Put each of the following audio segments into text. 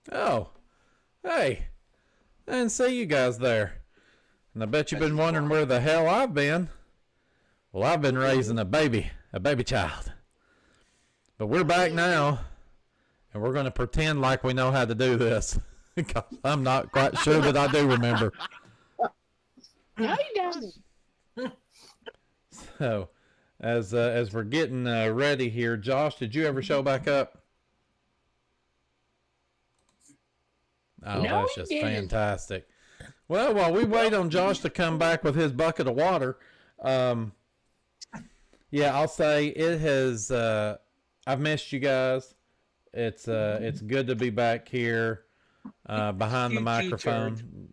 Oh, hey, I didn't see you guys there. And I bet you've been wondering where the hell I've been. Well, I've been raising a baby child. But we're back now, And we're going to pretend like we know how to do this. Because I'm not quite sure that I do remember. No, he doesn't. So, as we're getting ready here, Josh, did you ever show back up? Oh, No, that's he just didn't. fantastic. Well, while we wait on Josh to come back with his bucket of water, yeah, I'll say it has. I've missed you guys. It's good to be back here behind the microphone.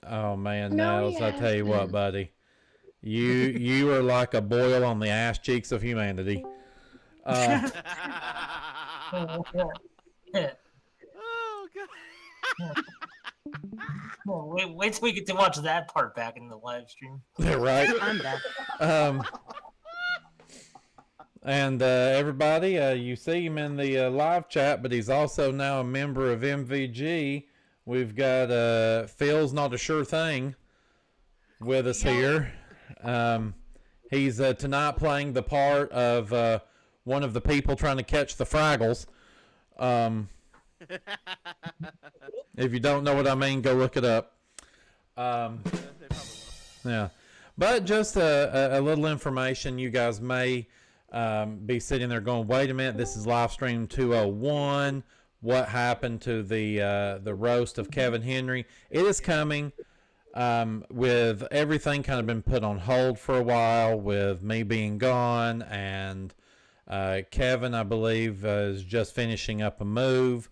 Oh man, No, Nels, I tell you what, buddy, you are like a boil on the ass cheeks of humanity. Oh god. Wait till we get to watch that part back in the live stream. Right. I'm back. And everybody, you see him in the live chat, but he's also now a member of MVG. We've got Phil's Not a Sure Thing with us here. He's tonight playing the part of one of the people trying to catch the Fraggles. If you don't know what I mean, go look it up. Yeah. But just a little information. You guys may be sitting there going, wait a minute, this is Livestream 201. What happened to the roast of Kevin Henry? It is coming with everything kind of been put on hold for a while with me being gone. And Kevin, I believe, is just finishing up a move.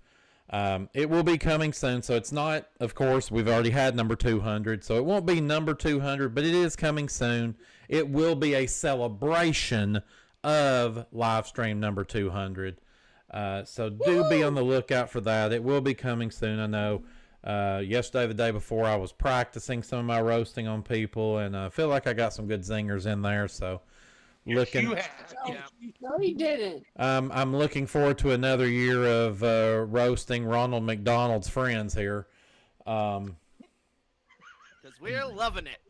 It will be coming soon, so it's not, of course, we've already had number 200, so it won't be number 200, but it is coming soon. It will be a celebration of Livestream number 200. So do be on the lookout for that. It will be coming soon. I know yesterday, the day before, I was practicing some of my roasting on people, and I feel like I got some good zingers in there, so looking. No, he didn't. I'm looking forward to another year of roasting Ronald McDonald's friends here. Because we're loving it.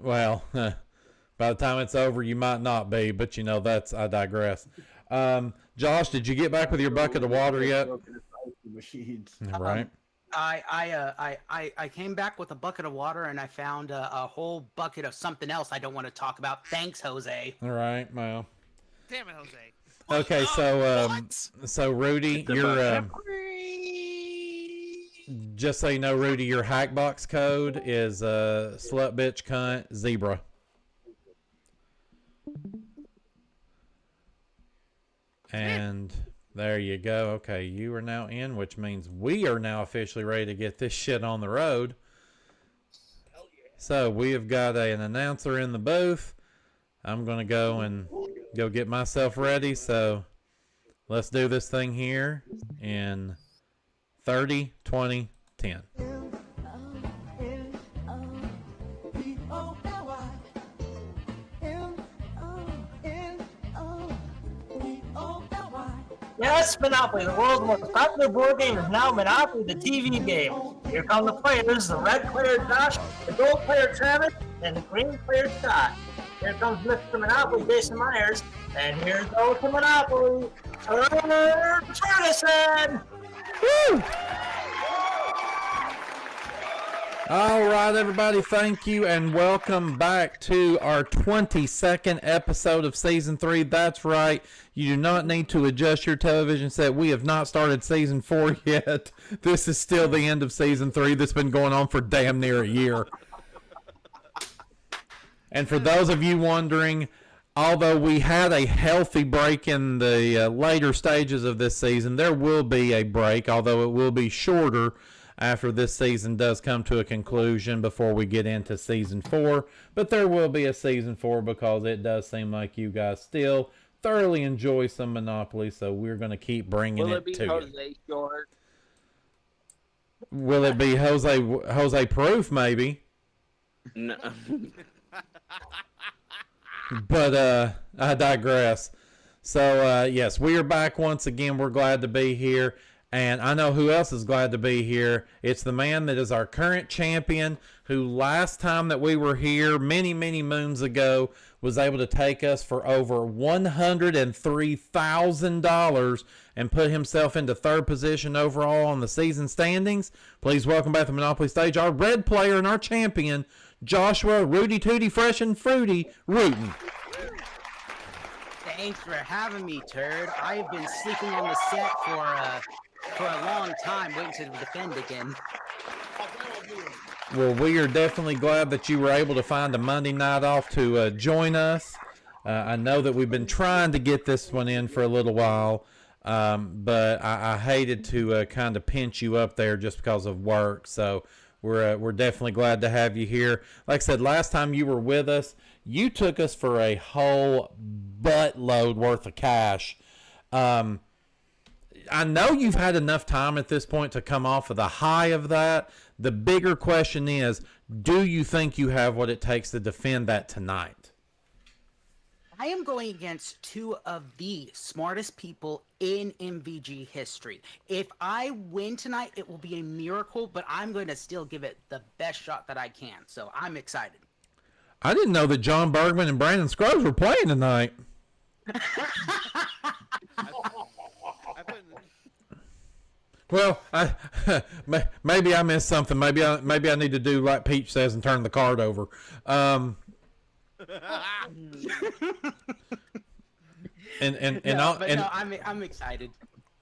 Well, by the time it's over, you might not be, but you know, I digress. Josh, did you get back with your bucket of water yet? Right. I came back with a bucket of water and I found a whole bucket of something else I don't want to talk about. Thanks, Jose. All right. Well. Damn it, Jose. Okay, so Rudy, you're just so you know, Rudy, your Hackbox code is slut bitch cunt zebra. And there you go. Okay, you are now in, which means we are now officially ready to get this shit on the road. So we have got an announcer in the booth. I'm going to go get myself ready. So let's do this thing here in 30, 20, 10. Yes, Monopoly, the world's most popular board game, is now Monopoly, the TV game. Here come the players, the red player Josh, the gold player Travis, and the green player Scott. Here comes Mr. Monopoly, Jason Myers, and here goes to Monopoly, Ferguson! Woo! All right, everybody, thank you, and welcome back to our 22nd episode of Season 3. That's right, you do not need to adjust your television set. We have not started Season 4 yet. This is still the end of Season 3 that's been going on for damn near a year. And for those of you wondering, although we had a healthy break in the later stages of this season, there will be a break, although it will be shorter after this season does come to a conclusion before we get into Season 4. But there will be a Season 4 because it does seem like you guys still thoroughly enjoy some Monopoly, so we're going to keep bringing it to you. Will it be Jose Short? Will it be Jose Proof, maybe? No. But I digress. So, yes, we are back once again. We're glad to be here. And I know who else is glad to be here. It's the man that is our current champion, who last time that we were here, many, many moons ago, was able to take us for over $103,000 and put himself into third position overall on the season standings. Please welcome back to the Monopoly stage our red player and our champion, Joshua Rudy Tooty Fresh and Fruity Rutten. Thanks for having me, Turd. I've been sleeping on the set for a long time, waiting to defend again. Well, we are definitely glad that you were able to find a Monday night off to join us. I know that we've been trying to get this one in for a little while, but I hated to kind of pinch you up there just because of work. So we're definitely glad to have you here. Like I said, last time you were with us, you took us for a whole buttload worth of cash. I know you've had enough time at this point to come off of the high of that. The bigger question is, do you think you have what it takes to defend that tonight? I am going against two of the smartest people in MVG history. If I win tonight, it will be a miracle, but I'm going to still give it the best shot that I can. So I'm excited. I didn't know that John Bergman and Brandon Scruggs were playing tonight. Well, maybe I missed something. Maybe I need to do like Peach says and turn the card over. I'm excited.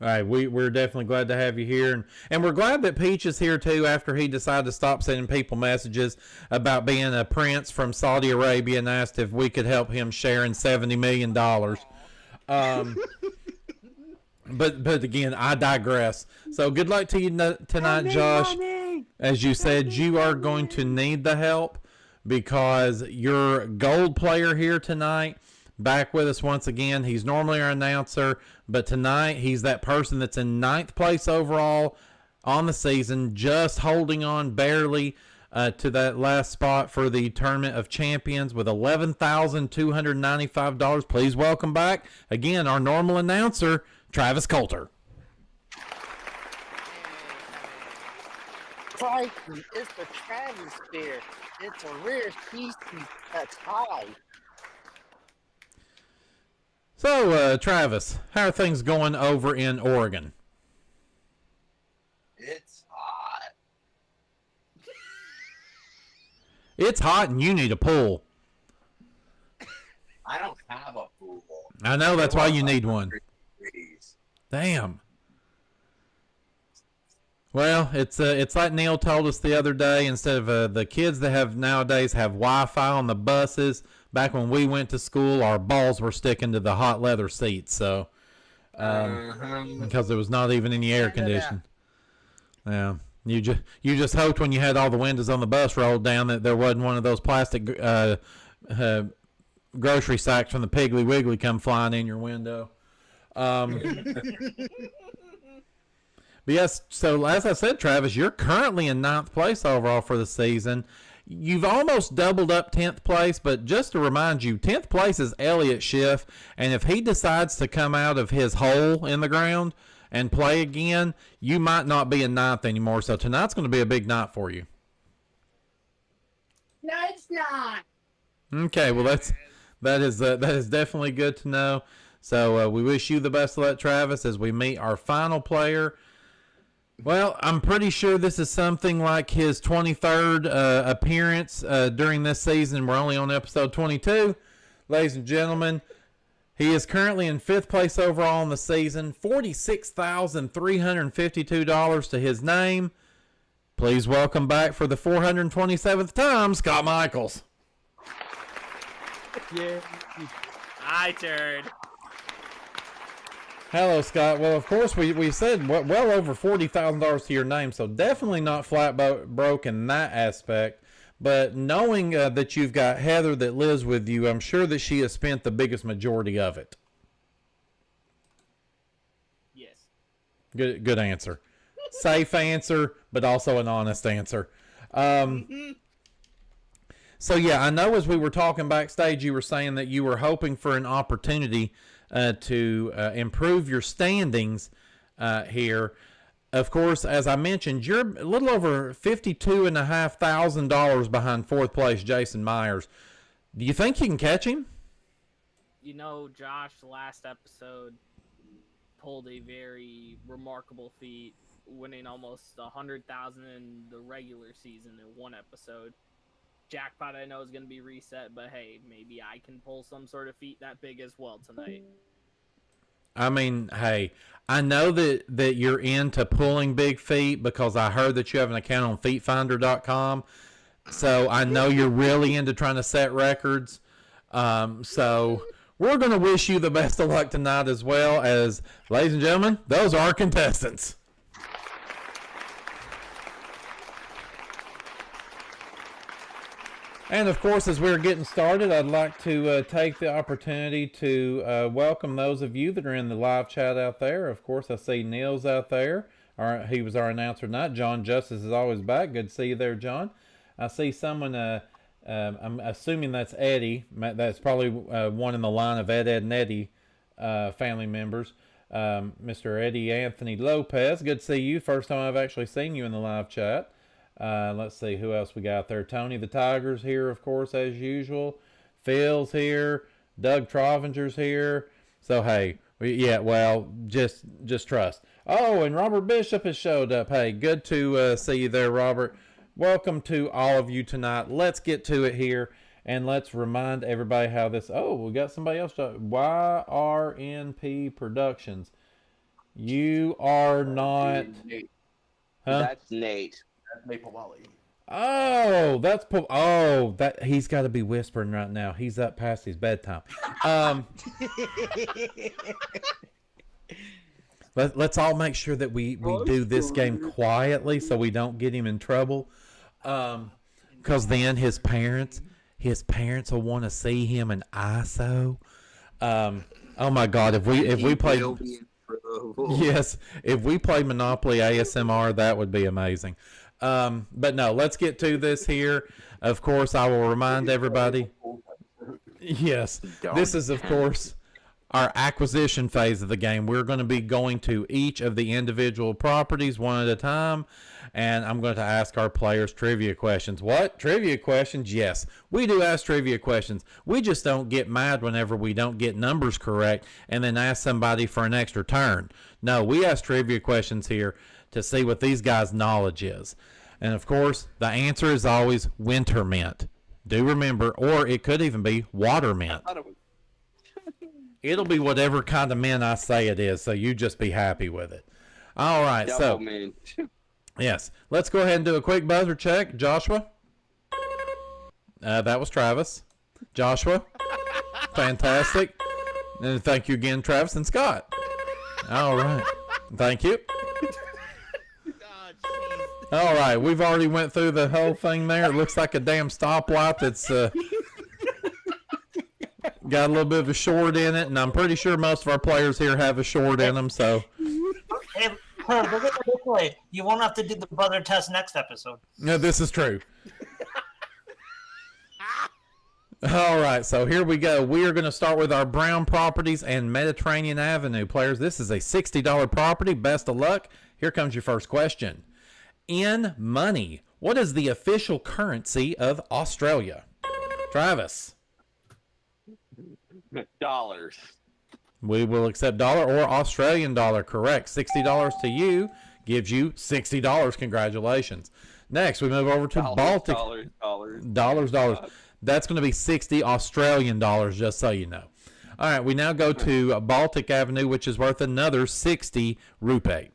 All right, we're definitely glad to have you here, and we're glad that Peach is here too. After he decided to stop sending people messages about being a prince from Saudi Arabia and asked if we could help him share in $70 million. But again, I digress. So good luck to you tonight, Josh. As you said, you are going to need the help because your gold player here tonight, back with us once again. He's normally our announcer, but tonight he's that person that's in 9th place overall on the season, just holding on barely to that last spot for the Tournament of Champions with $11,295. Please welcome back, again, our normal announcer, Travis Coulter. Crikey, it's the Travis beer. It's a rare species that's high. So, Travis, how are things going over in Oregon? It's hot. It's hot and you need a pool. I don't have a pool. I know, that's why you need one. Damn. Well, it's like Neil told us the other day. Instead of the kids that have nowadays have Wi-Fi on the buses, back when we went to school, our balls were sticking to the hot leather seats. So, because there was not even any air conditioning. Yeah, you just hoped when you had all the windows on the bus rolled down that there wasn't one of those plastic grocery sacks from the Piggly Wiggly come flying in your window. But yes, so as I said, Travis, you're currently in 9th place overall for the season. You've almost doubled up 10th place, but just to remind you, 10th place is Elliott Schiff, and if he decides to come out of his hole in the ground and play again, you might not be in 9th anymore. So tonight's going to be a big night for you. No, it's not. Okay, well that is definitely good to know. So we wish you the best of luck, Travis, as we meet our final player. Well, I'm pretty sure this is something like his 23rd appearance during this season. We're only on episode 22. Ladies and gentlemen, he is currently in 5th place overall in the season, $46,352 to his name. Please welcome back for the 427th time, Scott Michaels. Yeah. Hi, Turd. Hello, Scott. Well, of course, we said well over $40,000 to your name, so definitely not flat broke in that aspect. But knowing that you've got Heather that lives with you, I'm sure that she has spent the biggest majority of it. Yes. Good answer. Safe answer, but also an honest answer. So, yeah, I know as we were talking backstage, you were saying that you were hoping for an opportunity to improve your standings here. of course, as I mentioned, you're a little over $52,500 behind fourth place Jason Myers. Do you think you can catch him? You know, Josh, last episode pulled a very remarkable feat, winning almost $100,000 in the regular season in one episode. Jackpot I know is going to be reset, but hey, maybe I can pull some sort of feat that big as well tonight. I mean, hey, I know that you're into pulling big feet because I heard that you have an account on feetfinder.com. So I know you're really into trying to set records. So we're going to wish you the best of luck tonight as well as, ladies and gentlemen, those are our contestants. And, of course, as we're getting started, I'd like to take the opportunity to welcome those of you that are in the live chat out there. Of course, I see Neil's out there. He was our announcer tonight. John Justice is always back. Good to see you there, John. I see someone, I'm assuming that's Eddie. That's probably one in the line of Ed, and Eddie family members. Mr. Eddie Anthony Lopez. Good to see you. First time I've actually seen you in the live chat. Let's see who else we got there. Tony the Tiger's here, of course, as usual. Phil's here. Doug Trovinger's here. So, hey, just trust. Oh, and Robert Bishop has showed up. Hey, good to see you there, Robert. Welcome to all of you tonight. Let's get to it here, and let's remind everybody how this... Oh, we got somebody else. YRNP Productions. You are not... Huh? That's Nate. Maple Wally. Oh, that he's got to be whispering right now. He's up past his bedtime. Let's all make sure that we do this game quietly so we don't get him in trouble. Because then his parents will want to see him in ISO. Oh my God, if we play, yes, if we play Monopoly ASMR, that would be amazing. But no, let's get to this here. Of course, I will remind everybody. Yes, this is, of course, our acquisition phase of the game. We're going to be going to each of the individual properties one at a time, and I'm going to ask our players trivia questions. What? Trivia questions? Yes, we do ask trivia questions. We just don't get mad whenever we don't get numbers correct and then ask somebody for an extra turn. No, we ask trivia questions here to see what these guys' knowledge is. And of course, the answer is always winter mint. Do remember, or it could even be water mint. It'll be whatever kind of mint I say it is, so you just be happy with it. All right, so yes, let's go ahead and do a quick buzzer check. Joshua? That was Travis. Joshua? Fantastic. And thank you again, Travis and Scott. All right. Thank you. All right, we've already went through the whole thing there. It looks like a damn stoplight that's got a little bit of a short in it, and I'm pretty sure most of our players here have a short in them, so. Hey, look at it this way. You won't have to do the brother test next episode. No, this is true. All right, so here we go. We are going to start with our Brown Properties and Mediterranean Avenue players. This is a $60 property. Best of luck. Here comes your first question. In money, what is the official currency of Australia? Travis. Dollars. We will accept dollar or Australian dollar. Correct. $60 to you gives you $60. Congratulations. Next, we move over to Baltic. Dollars. That's going to be 60 Australian dollars, just so you know. All right, we now go to Baltic Avenue, which is worth another 60 rupee.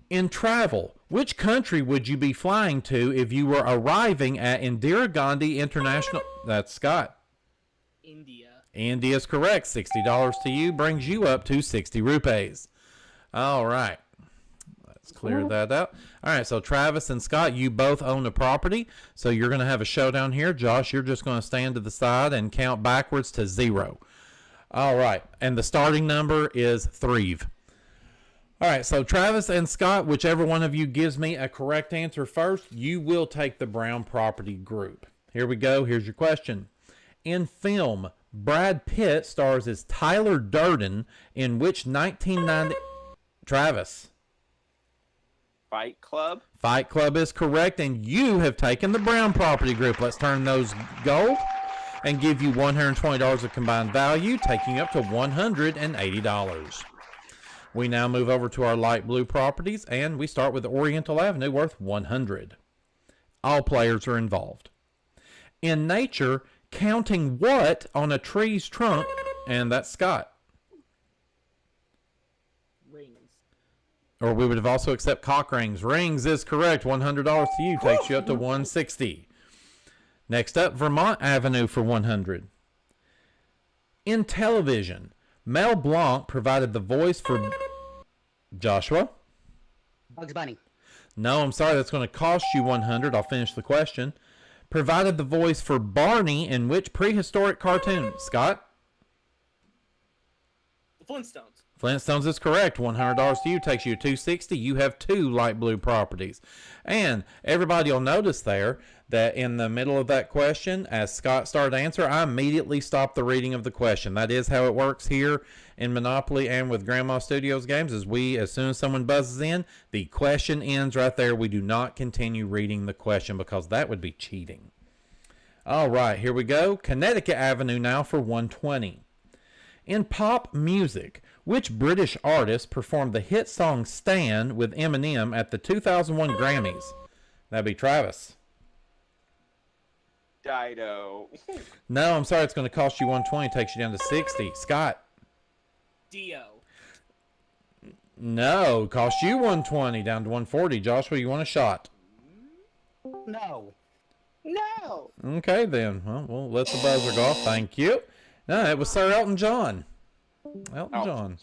In travel, which country would you be flying to if you were arriving at Indira Gandhi International? That's Scott. India. India is correct. $60 to you brings you up to 60 rupees. All right. Let's clear that out. All right, so Travis and Scott, you both own a property, so you're going to have a showdown here. Josh, you're just going to stand to the side and count backwards to 0. All right, and the starting number is 3. All right, so Travis and Scott, whichever one of you gives me a correct answer first, you will take the Brown property group. Here we go. Here's your question. In film, Brad Pitt stars as Tyler Durden in which 1990... Travis. Fight Club. Fight Club is correct, and you have taken the brown property group. Let's turn those gold and give you $120 of combined value, taking you up to $180. We now move over to our light blue properties, and we start with Oriental Avenue, worth $100. All players are involved. In nature, counting what on a tree's trunk? And that's Scott. Rings. Or we would have also accept cock rings. Rings is correct. $100 to you, takes you up to $160. Next up, Vermont Avenue for $100. In television, Mel Blanc provided the voice for Joshua. Bugs Bunny. No, I'm sorry. That's going to cost you $100. I'll finish the question. Provided the voice for Barney in which prehistoric cartoon? Scott? The Flintstones. Flintstones is correct. $100 to you, takes you to $260. You have 2 light blue properties. And everybody will notice there that in the middle of that question, as Scott started to answer, I immediately stopped the reading of the question. That is how it works here in Monopoly and with Grandma Studios games, as soon as someone buzzes in, the question ends right there. We do not continue reading the question because that would be cheating. All right, here we go. Connecticut Avenue now for $120. In pop music, which British artist performed the hit song Stan with Eminem at the 2001 Grammys? That'd be Travis. Dido. No, I'm sorry. It's going to cost you $120. Takes you down to $60. Scott. Dio. No, cost you $120 down to $140. Joshua, you want a shot? No. No. Okay, then. Well, we'll let the buzzer go off. Thank you. No, it was Sir Elton John. Elton John.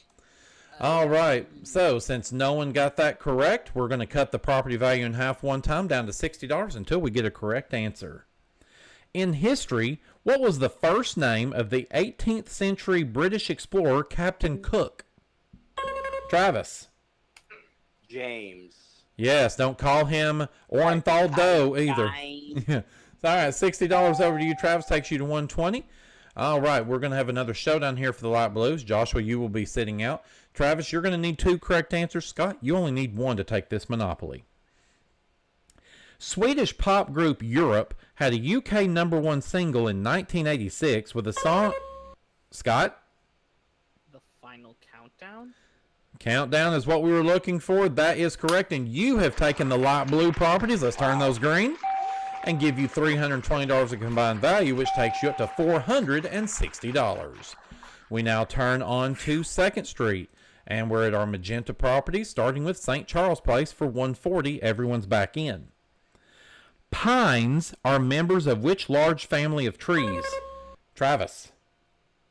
All right. So, since no one got that correct, we're going to cut the property value in half one time down to $60 until we get a correct answer. In history, what was the first name of the 18th century British explorer Captain Cook? Travis. James. Yes, don't call him Orenthal Doe either. All right, $60 over to you, Travis. Takes you to $120. All right, we're going to have another showdown here for the light blues. Joshua, you will be sitting out. Travis, you're going to need 2 correct answers. Scott, you only need 1 to take this Monopoly. Swedish pop group Europe had a UK #1 single in 1986 with a song... Scott? The Final Countdown? Countdown is what we were looking for. That is correct, and you have taken the light blue properties. Let's turn those green and give you $320 of combined value, which takes you up to $460. We now turn on to 2nd Street, and we're at our magenta properties, starting with St. Charles Place for $140. Everyone's back in. Pines are members of which large family of trees? Travis.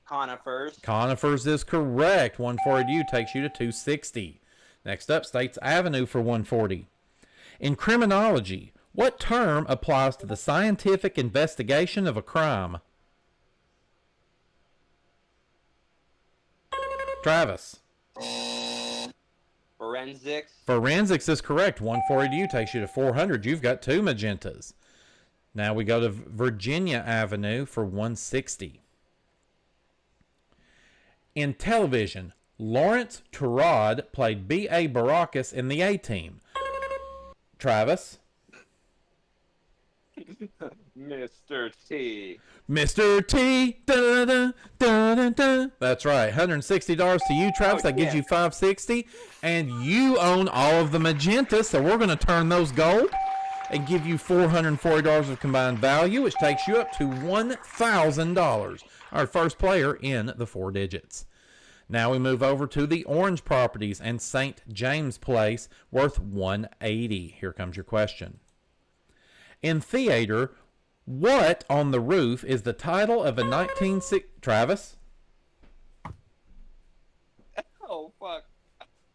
Conifers. Conifers is correct. $140 to you, takes you to $260. Next up, States Avenue for $140. In criminology, what term applies to the scientific investigation of a crime? Travis. Forensics. Forensics is correct. $140 to you, takes you to $400. You've got 2 magentas. Now we go to Virginia Avenue for $160. In television, Lawrence Turod played B.A. Baracus in the A-Team. Travis. Mr. T. Mr. T. Da, da, da, da, da. That's right. $160 to you, Travis. That gives you $560. And you own all of the magentas, so we're going to turn those gold and give you $440 of combined value, which takes you up to $1,000. Our first player in the 4 digits. Now we move over to the orange properties and St. James Place, worth $180. Here comes your question. In theater, what on the roof is the title of a 1960... Travis? Oh, fuck.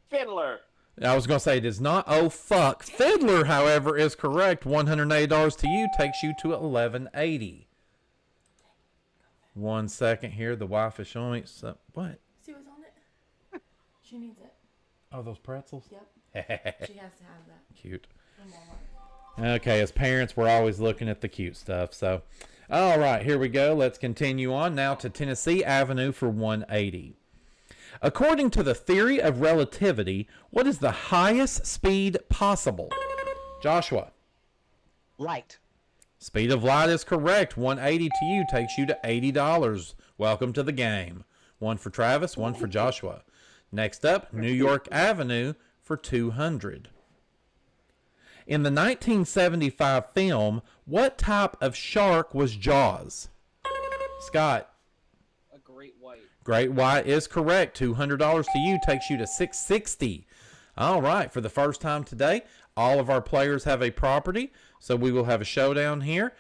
Fiddler. I was going to say it is not. Oh, fuck. Fiddler, however, is correct. $180 to you, takes you to $1,180. 1 second here. The wife is showing me some... What? See what's on it? She needs it. Oh, those pretzels? Yep. She has to have that. Cute. From Walmart. Okay, as parents, we're always looking at the cute stuff. So, all right, here we go. Let's continue on now to Tennessee Avenue for $180. According to the theory of relativity, what is the highest speed possible? Joshua. Light. Speed of light is correct. 180 to you takes you to $80. Welcome to the game. One for Travis, one for Joshua. Next up, New York Avenue for 200. In the 1975 film, what type of shark was Jaws? Scott. A great white. Great white is correct. $200 to you takes you to $660. All right, for the first time today, all of our players have a property, so we will have a showdown here.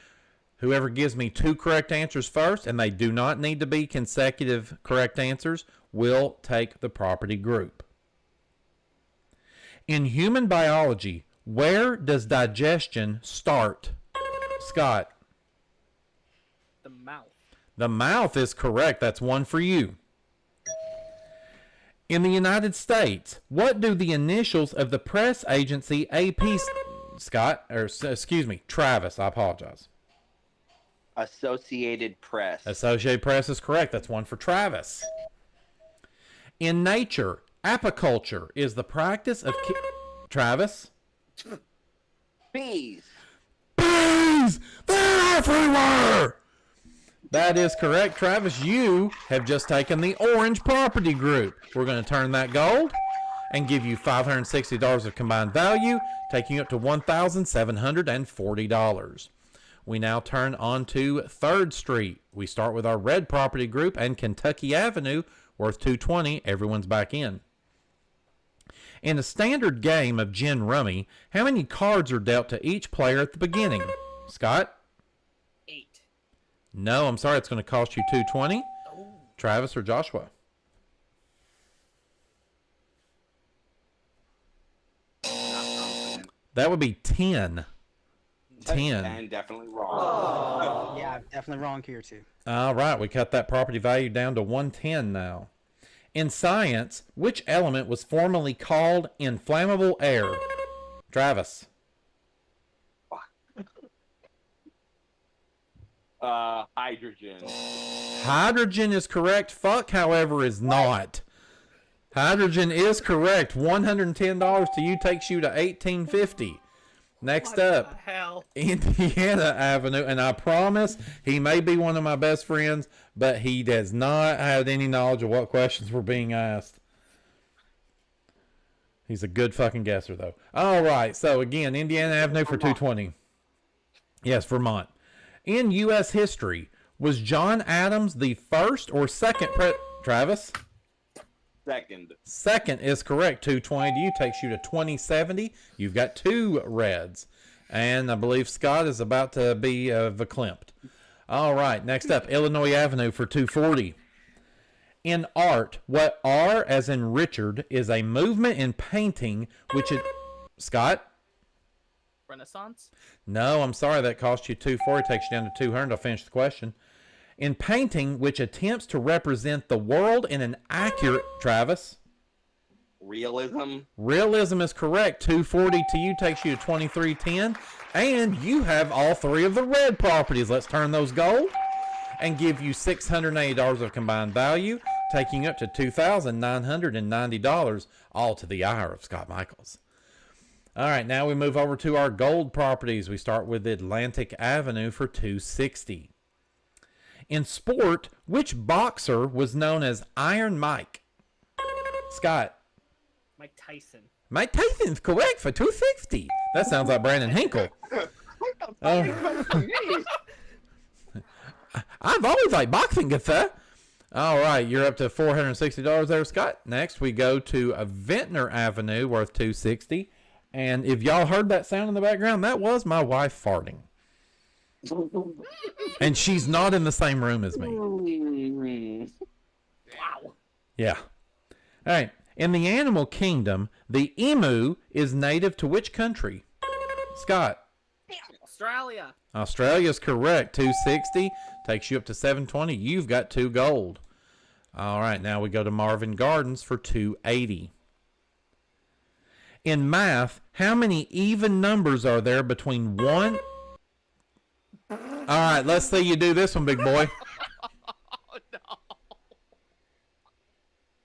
Whoever gives me 2 correct answers first, and they do not need to be consecutive correct answers, will take the property group. In human biology, where does digestion start? Scott. The mouth. The mouth is correct. That's one for you. In the United States, what do the initials of the press agency AP... Travis, I apologize. Associated Press. Associated Press is correct. That's one for Travis. In nature, apiculture is the practice of... Travis? Bees. Bees! They're everywhere! That is correct, Travis. You have just taken the orange property group. We're going to turn that gold and give you $560 of combined value, taking you up to $1,740. We now turn on to 3rd Street. We start with our red property group and Kentucky Avenue, worth $220. Everyone's back in. In a standard game of gin rummy, how many cards are dealt to each player at the beginning? Scott? 8. No, I'm sorry. It's going to cost you $220. Travis or Joshua? That would be 10. 10. And definitely wrong. Yeah, definitely wrong here too. All right, we cut that property value down to 110 now. In science, which element was formerly called inflammable air? Travis. Hydrogen. Hydrogen is correct. Fuck, however, is not. Hydrogen is correct. $110 to you takes you to $1,850. Next up, Hell. Indiana Avenue, and I promise he may be one of my best friends, but he does not have any knowledge of what questions were being asked. He's a good fucking guesser, though. All right, so again, Indiana Avenue for $220. Yes, Vermont. In U.S. history, was John Adams the first or second Travis? Second. Second is correct. $220 to you takes you to $20.70. You've got 2 reds. And I believe Scott is about to be verklempt. All right, next up, Illinois Avenue for $240. In art, what R, as in Richard, is a movement in painting which is... Scott? Renaissance? No, I'm sorry. That cost you $240. Takes you down to $200. I'll finish the question. In painting, which attempts to represent the world in an accurate... Travis? Realism. Realism is correct. $240 to you takes you to $23.10. And you have all 3 of the red properties. Let's turn those gold and give you $680 of combined value, taking you up to $2,990, all to the ire of Scott Michaels. All right, now we move over to our gold properties. We start with Atlantic Avenue for $260. In sport, which boxer was known as Iron Mike? Scott. Mike Tyson. Mike Tyson's correct for $260. That sounds like Brandon Hinkle. I've always liked boxing, good sir. All right, you're up to $460 there, Scott. Next, we go to Ventnor Avenue, worth $260. And if y'all heard that sound in the background, that was my wife farting. And she's not in the same room as me. Wow. Yeah. All right. In the animal kingdom, the emu is native to which country? Scott. Australia. Australia's correct. $260 takes you up to $720. You've got 2 gold. All right. Now we go to Marvin Gardens for $280. In math, how many even numbers are there between 1... All right, let's see you do this one, big boy. Oh, no.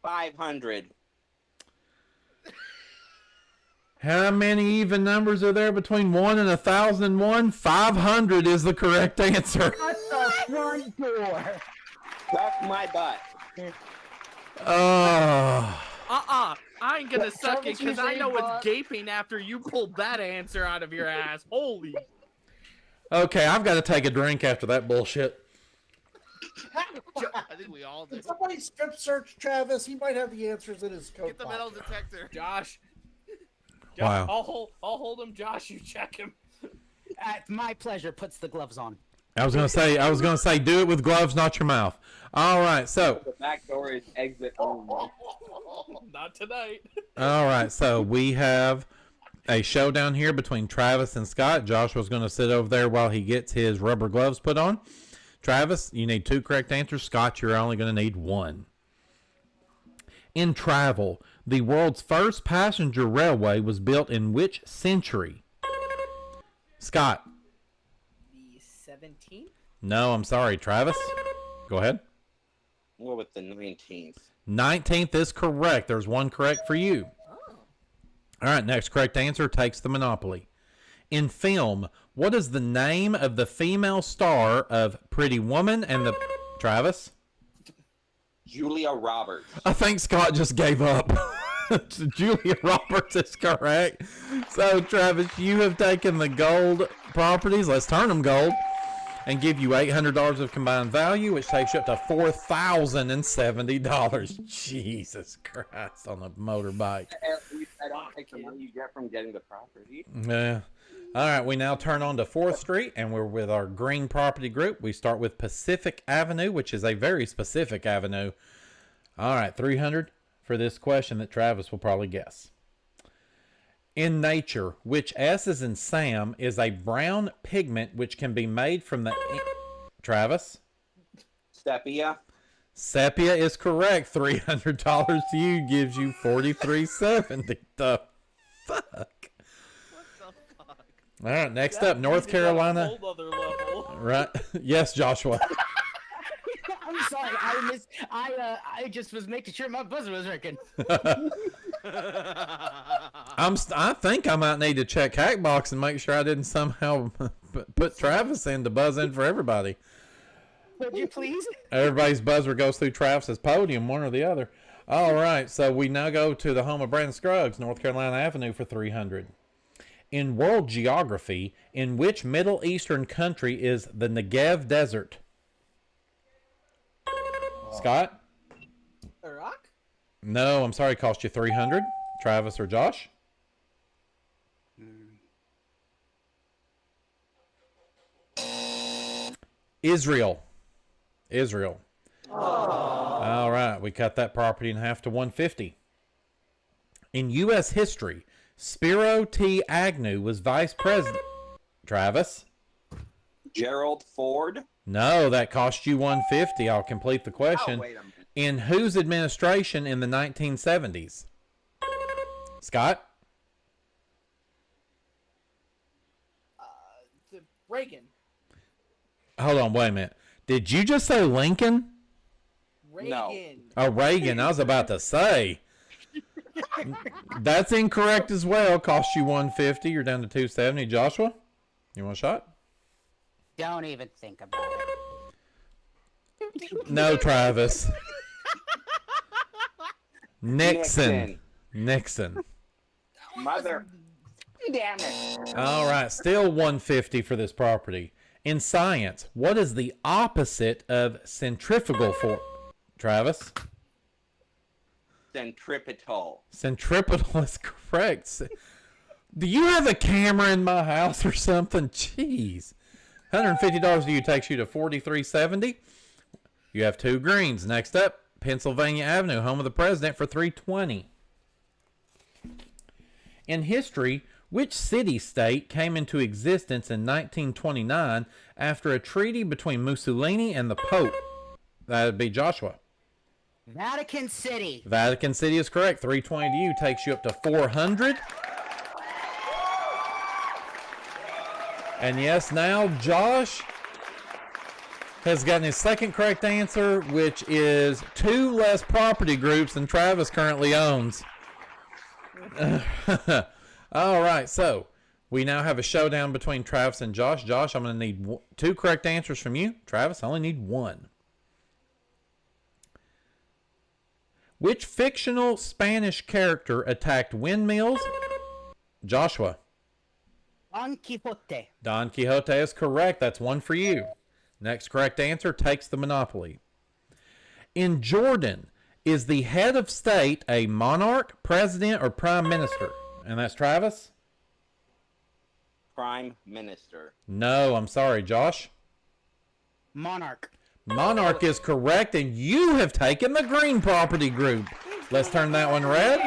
500. How many even numbers are there between 1 and 1,001? 500 is the correct answer. Shut the front door. Suck my butt. Oh. I ain't gonna suck it Travis, you because I say know what? it's gaping after you pulled that answer out of your ass. Holy. Okay, I've got to take a drink after that bullshit. I think we all do. Somebody strip search Travis. He might have the answers in his coat Get the metal pocket. detector. Josh. Wow. I'll hold him. Josh, you check him. My pleasure. Puts the gloves on. I was gonna say, do it with gloves, not your mouth. All right, so The back door is exit only. Not tonight. all right, so we have a showdown here between Travis and Scott. Joshua's gonna sit over there while he gets his rubber gloves put on. Travis, you need 2 correct answers. Scott, you're only gonna need 1. In travel, the world's first passenger railway was built in which century? Scott. The 17th? No, I'm sorry, Travis. Go ahead. What with the 19th? 19th is correct. There's 1 correct for you. All right, next correct answer takes the monopoly. In film, what is the name of the female star of Pretty Woman and the... Travis? Julia Roberts. I think Scott just gave up. Julia Roberts is correct. So, Travis, you have taken the gold properties. Let's turn them gold. And give you $800 of combined value, which takes you up to $4,070. Jesus Christ, on a motorbike. At least I don't take the money you get from getting the property. Yeah. All right, we now turn on to 4th Street, and we're with our green property group. We start with Pacific Avenue, which is a very specific avenue. All right, 300 for this question that Travis will probably guess. In nature, which S is in Sam is a brown pigment which can be made from the... Travis? Sepia. Sepia is correct. $300 to you gives you $43.70. The fuck? What the fuck? All right, next up, North Carolina. Whole other level. Right? Yes, Joshua. I'm sorry. I just was making sure my buzzer was working. I think I might need to check Hackbox and make sure I didn't somehow put Travis in to buzz in for everybody. Would you please? Everybody's buzzer goes through Travis's podium, one or the other. All right, so we now go to the home of Brandon Scruggs, North Carolina Avenue for 300. In world geography, in which Middle Eastern country is the Negev Desert? Scott? Iraq? No, I'm sorry, cost you 300. Travis or Josh? Israel. All right, we cut that property in half to 150. In U.S. history, Spiro T. Agnew was vice president. Travis? Gerald Ford. No, that cost you 150. I'll complete the question. Oh, wait a minute. In whose administration in the 1970s? Scott? Reagan. Hold on, wait a minute. Did you just say Lincoln? Reagan. No. Oh, Reagan. I was about to say. That's incorrect as well. Cost you 150. You're down to 270. Joshua, you want a shot? Don't even think about it. No, Travis. Nixon. Mother. Damn it. All right, still 150 for this property. In science, what is the opposite of centrifugal force? Travis? Centripetal. Centripetal is correct. Do you have a camera in my house or something? Jeez. $150 to you takes you to $43.70. You have 2 greens. Next up, Pennsylvania Avenue, home of the president, for $320. In history, which city-state came into existence in 1929 after a treaty between Mussolini and the Pope? That would be Joshua. Vatican City. Vatican City is correct. 320 to you takes you up to 400. And yes, now Josh has gotten his second correct answer, which is 2 less property groups than Travis currently owns. All right, so we now have a showdown between Travis and Josh. Josh, I'm going to need 2 correct answers from you. Travis, I only need 1. Which fictional Spanish character attacked windmills? Joshua. Don Quixote. Don Quixote is correct. That's 1 for you. Next correct answer takes the monopoly. In Jordan, is the head of state a monarch, president, or prime minister? And that's Travis? Prime Minister. No, I'm sorry. Josh? Monarch. Monarch is correct, and you have taken the green property group. Let's turn that one red.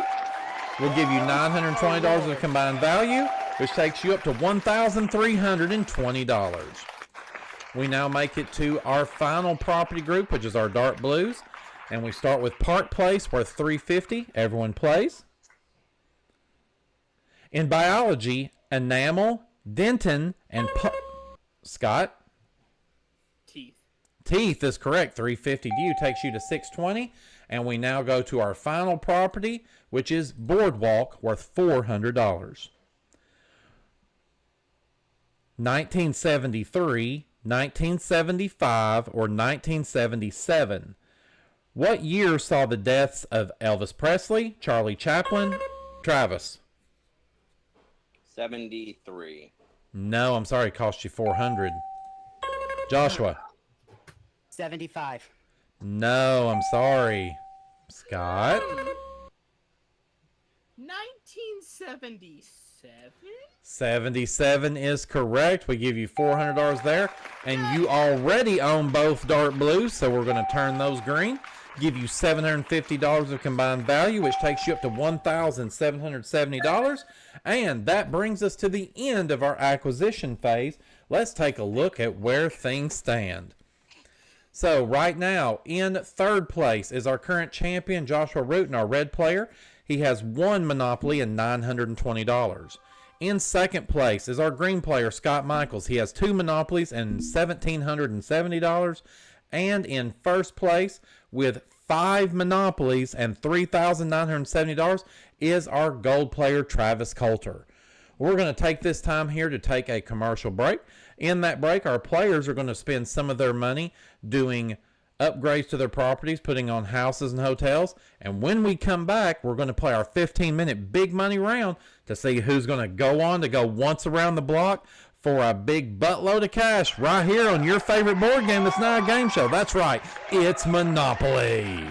We'll give you $920 of combined value, which takes you up to $1,320. We now make it to our final property group, which is our dark blues. And we start with Park Place, worth $350. Everyone plays. In biology, enamel, dentin, and Scott? Teeth. Teeth is correct. $350 to you takes you to $620. And we now go to our final property, which is Boardwalk, worth $400. 1973, 1975, or 1977. What year saw the deaths of Elvis Presley, Charlie Chaplin, Travis? 73. No, I'm sorry, it cost you $400. Joshua? 75. No, I'm sorry. Scott? 1977? 77 is correct. We give you $400 there. And you already own both dark blues, so we're going to turn those green. Give you $750 of combined value, which takes you up to $1,770. And that brings us to the end of our acquisition phase. Let's take a look at where things stand. So right now, in third place is our current champion, Joshuah Rutten, our red player. He has 1 Monopoly and $920. In second place is our green player, Scott Michaels. He has 2 Monopolies and $1,770. And in first place with 5 Monopolies and $3,970 is our gold player, Travis Coulter. We're going to take this time here to take a commercial break. In that break, our players are going to spend some of their money doing upgrades to their properties, putting on houses and hotels. And when we come back, we're going to play our 15-minute big money round to see who's going to go on to go once around the block for a big buttload of cash right here on your favorite board game that's not a game show. That's right, it's Monopoly.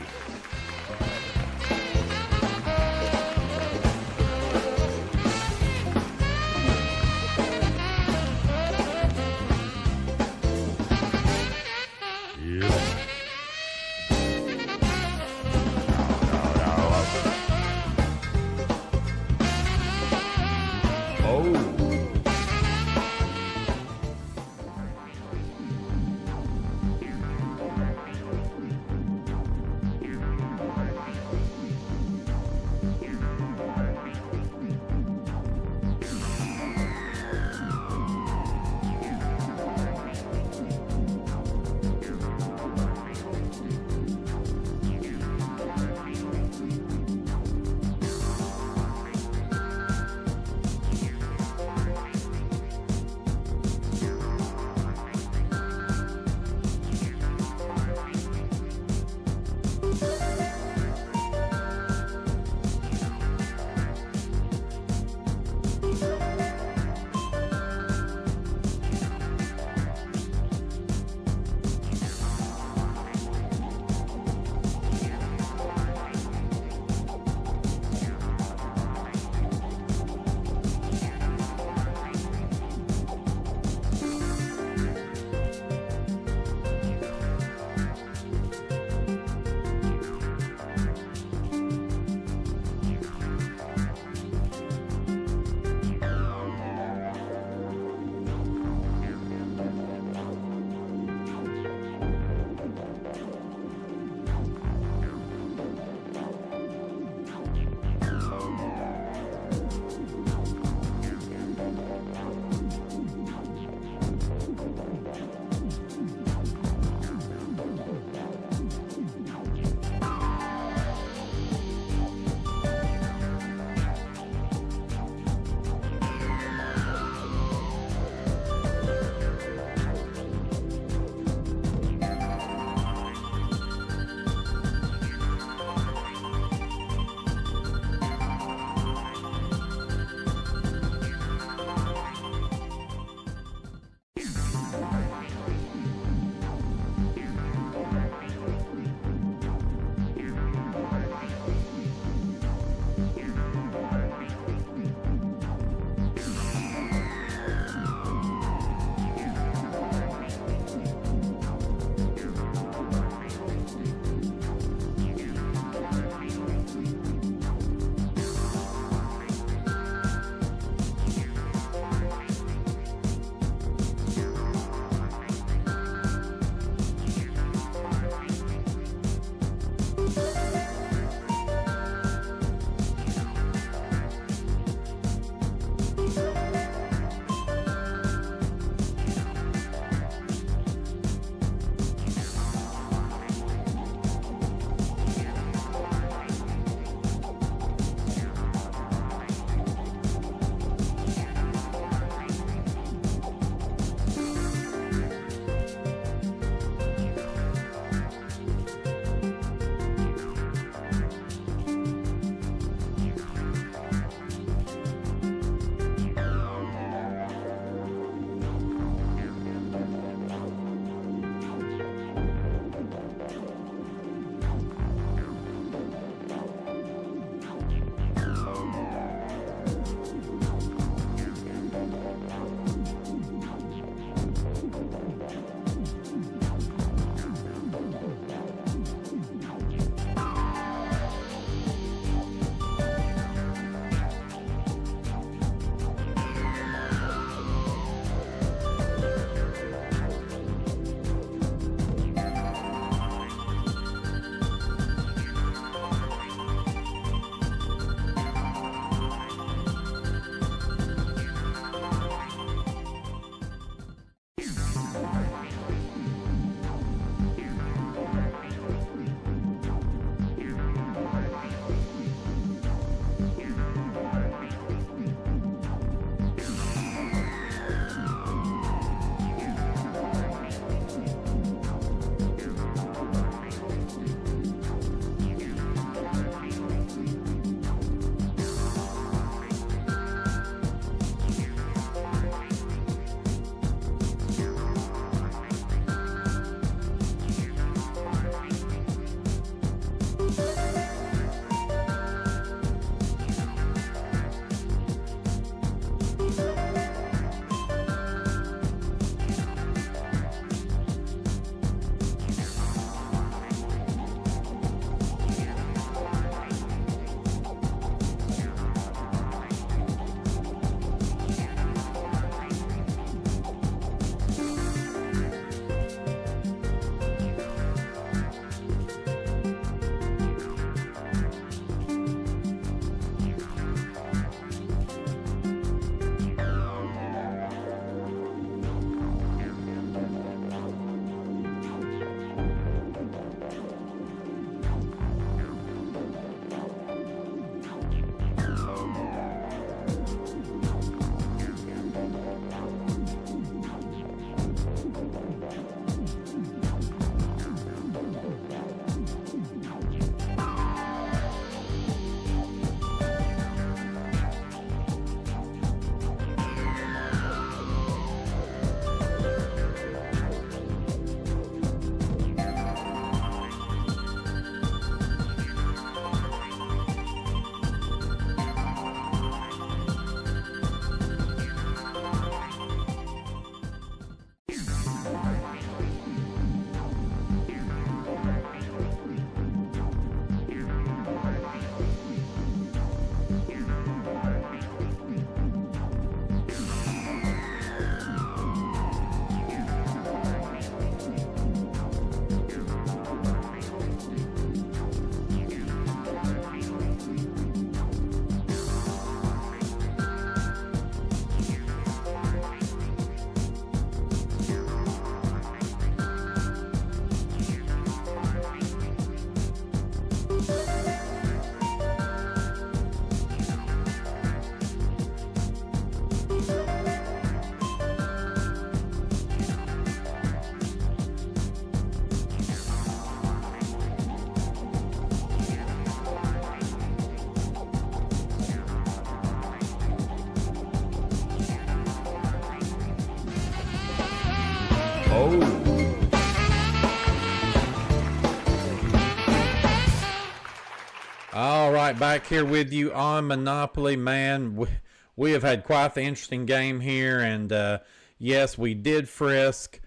All right, back here with you on Monopoly, man. We have had quite the interesting game here, and yes, we did frisk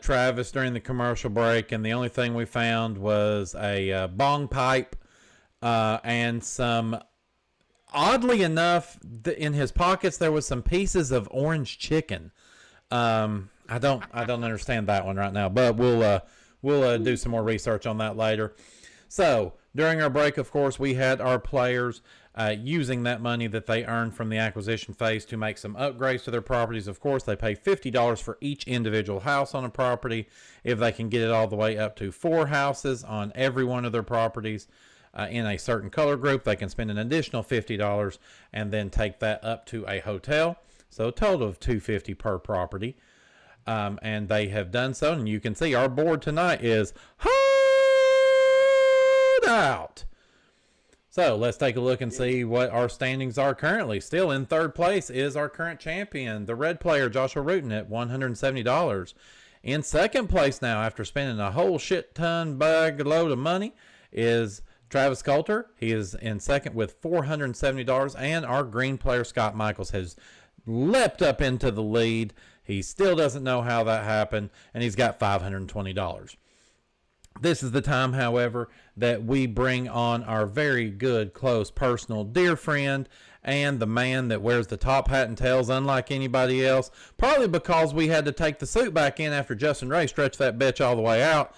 Travis during the commercial break, and the only thing we found was a bong pipe and some. Oddly enough, in his pockets there was some pieces of orange chicken. I don't understand that one right now, but we'll do some more research on that later. So during our break, of course, we had our players using that money that they earned from the acquisition phase to make some upgrades to their properties. Of course, they pay $50 for each individual house on a property. If they can get it all the way up to 4 houses on every one of their properties in a certain color group, they can spend an additional $50 and then take that up to a hotel. So a total of $250 per property. And they have done so, and you can see our board tonight is out. So let's take a look and see what our standings are currently. Still in third place is our current champion, the red player Joshua Rutten at $170. In second place now, after spending a whole shit ton bag load of money, is Travis Coulter. He is in second with $470, and our green player Scott Michaels has leapt up into the lead. He still doesn't know how that happened, and he's got $520. This is the time, however, that we bring on our very good, close, personal, dear friend, and the man that wears the top hat and tails unlike anybody else, partly because we had to take the suit back in after Justin Ray stretched that bitch all the way out.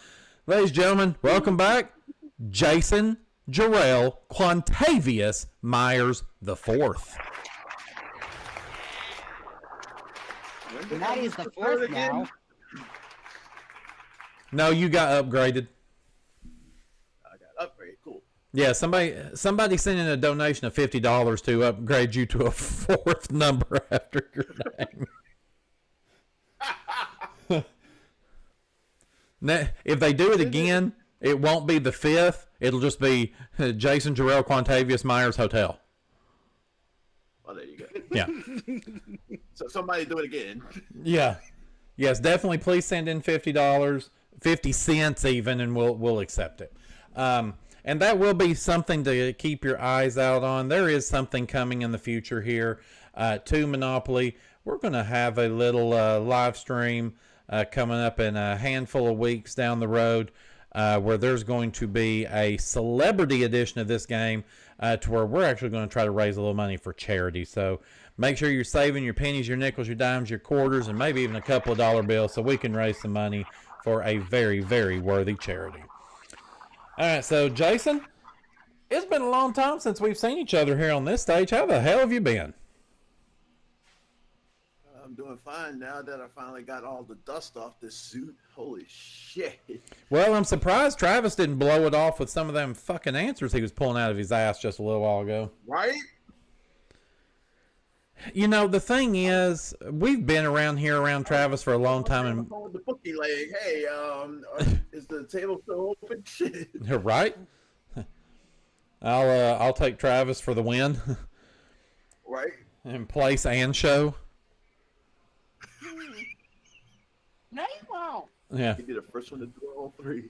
Ladies and gentlemen, welcome back, Jason Jarrell Quantavius Myers IV. And that is the fourth now. No, you got upgraded. I got upgrade. Cool. Yeah, somebody sent in a donation of $50 to upgrade you to a 4th number after your name. Now, if they do it again, it won't be the 5th. It'll just be Jason Jarrell Quantavius Myers Hotel. Oh, there you go. Yeah. So somebody do it again. Yeah. Yes, definitely. Please send in $50, 50 cents even, and we'll accept it. And that will be something to keep your eyes out on. There is something coming in the future here to Monopoly. We're going to have a little live stream coming up in a handful of weeks down the road where there's going to be a celebrity edition of this game to where we're actually going to try to raise a little money for charity. So make sure you're saving your pennies, your nickels, your dimes, your quarters, and maybe even a couple of dollar bills so we can raise some money for a very, very worthy charity. All right, so Jason, it's been a long time since we've seen each other here on this stage. How the hell have you been? I'm doing fine now that I finally got all the dust off this suit. Holy shit. Well, I'm surprised Travis didn't blow it off with some of them fucking answers he was pulling out of his ass just a little while ago. Right? You know, the thing is, we've been around here around Travis for a long time, and The bookie leg. Hey, is the table still open? Shit. right? I'll take Travis for the win. Right? And place and show. No, you won't. Yeah. He'd be the first one to do all 3.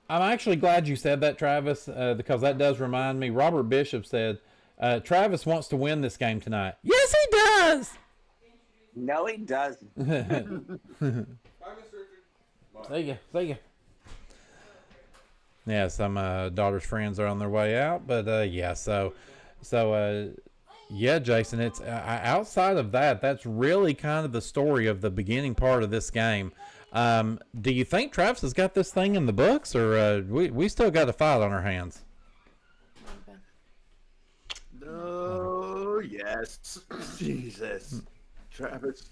I'm actually glad you said that, Travis, because that does remind me. Robert Bishop said, Travis wants to win this game tonight. Yes, he does! No, he doesn't. See ya. Yeah, some daughter's friends are on their way out, but yeah, so yeah, Jason, it's outside of that, that's really kind of the story of the beginning part of this game. Do you think Travis has got this thing in the books, or we still got a fight on our hands? No, yes. Jesus. Travis.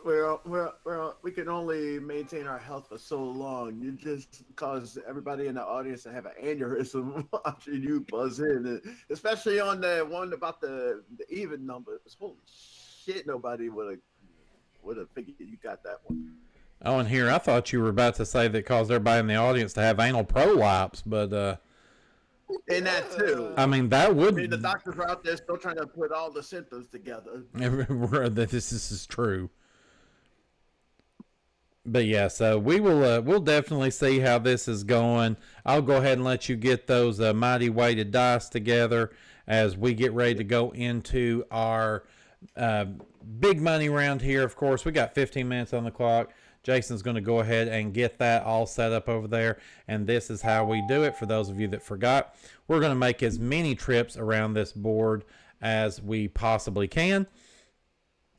We can only maintain our health for so long. You just cause everybody in the audience to have an aneurysm watching you buzz in, especially on the one about the even numbers. Holy shit! Nobody would have figured you got that one. Oh, and here I thought you were about to say that caused everybody in the audience to have anal prolapse, but and that too. I mean, that would. I mean, the doctors are out there still trying to put all the symptoms together. That this is true. But yeah, so we'll definitely see how this is going. I'll go ahead and let you get those mighty weighted dice together as we get ready to go into our big money round here. Of course, we got 15 minutes on the clock. Jason's going to go ahead and get that all set up over there, and this is how we do it. For those of you that forgot, we're going to make as many trips around this board as we possibly can.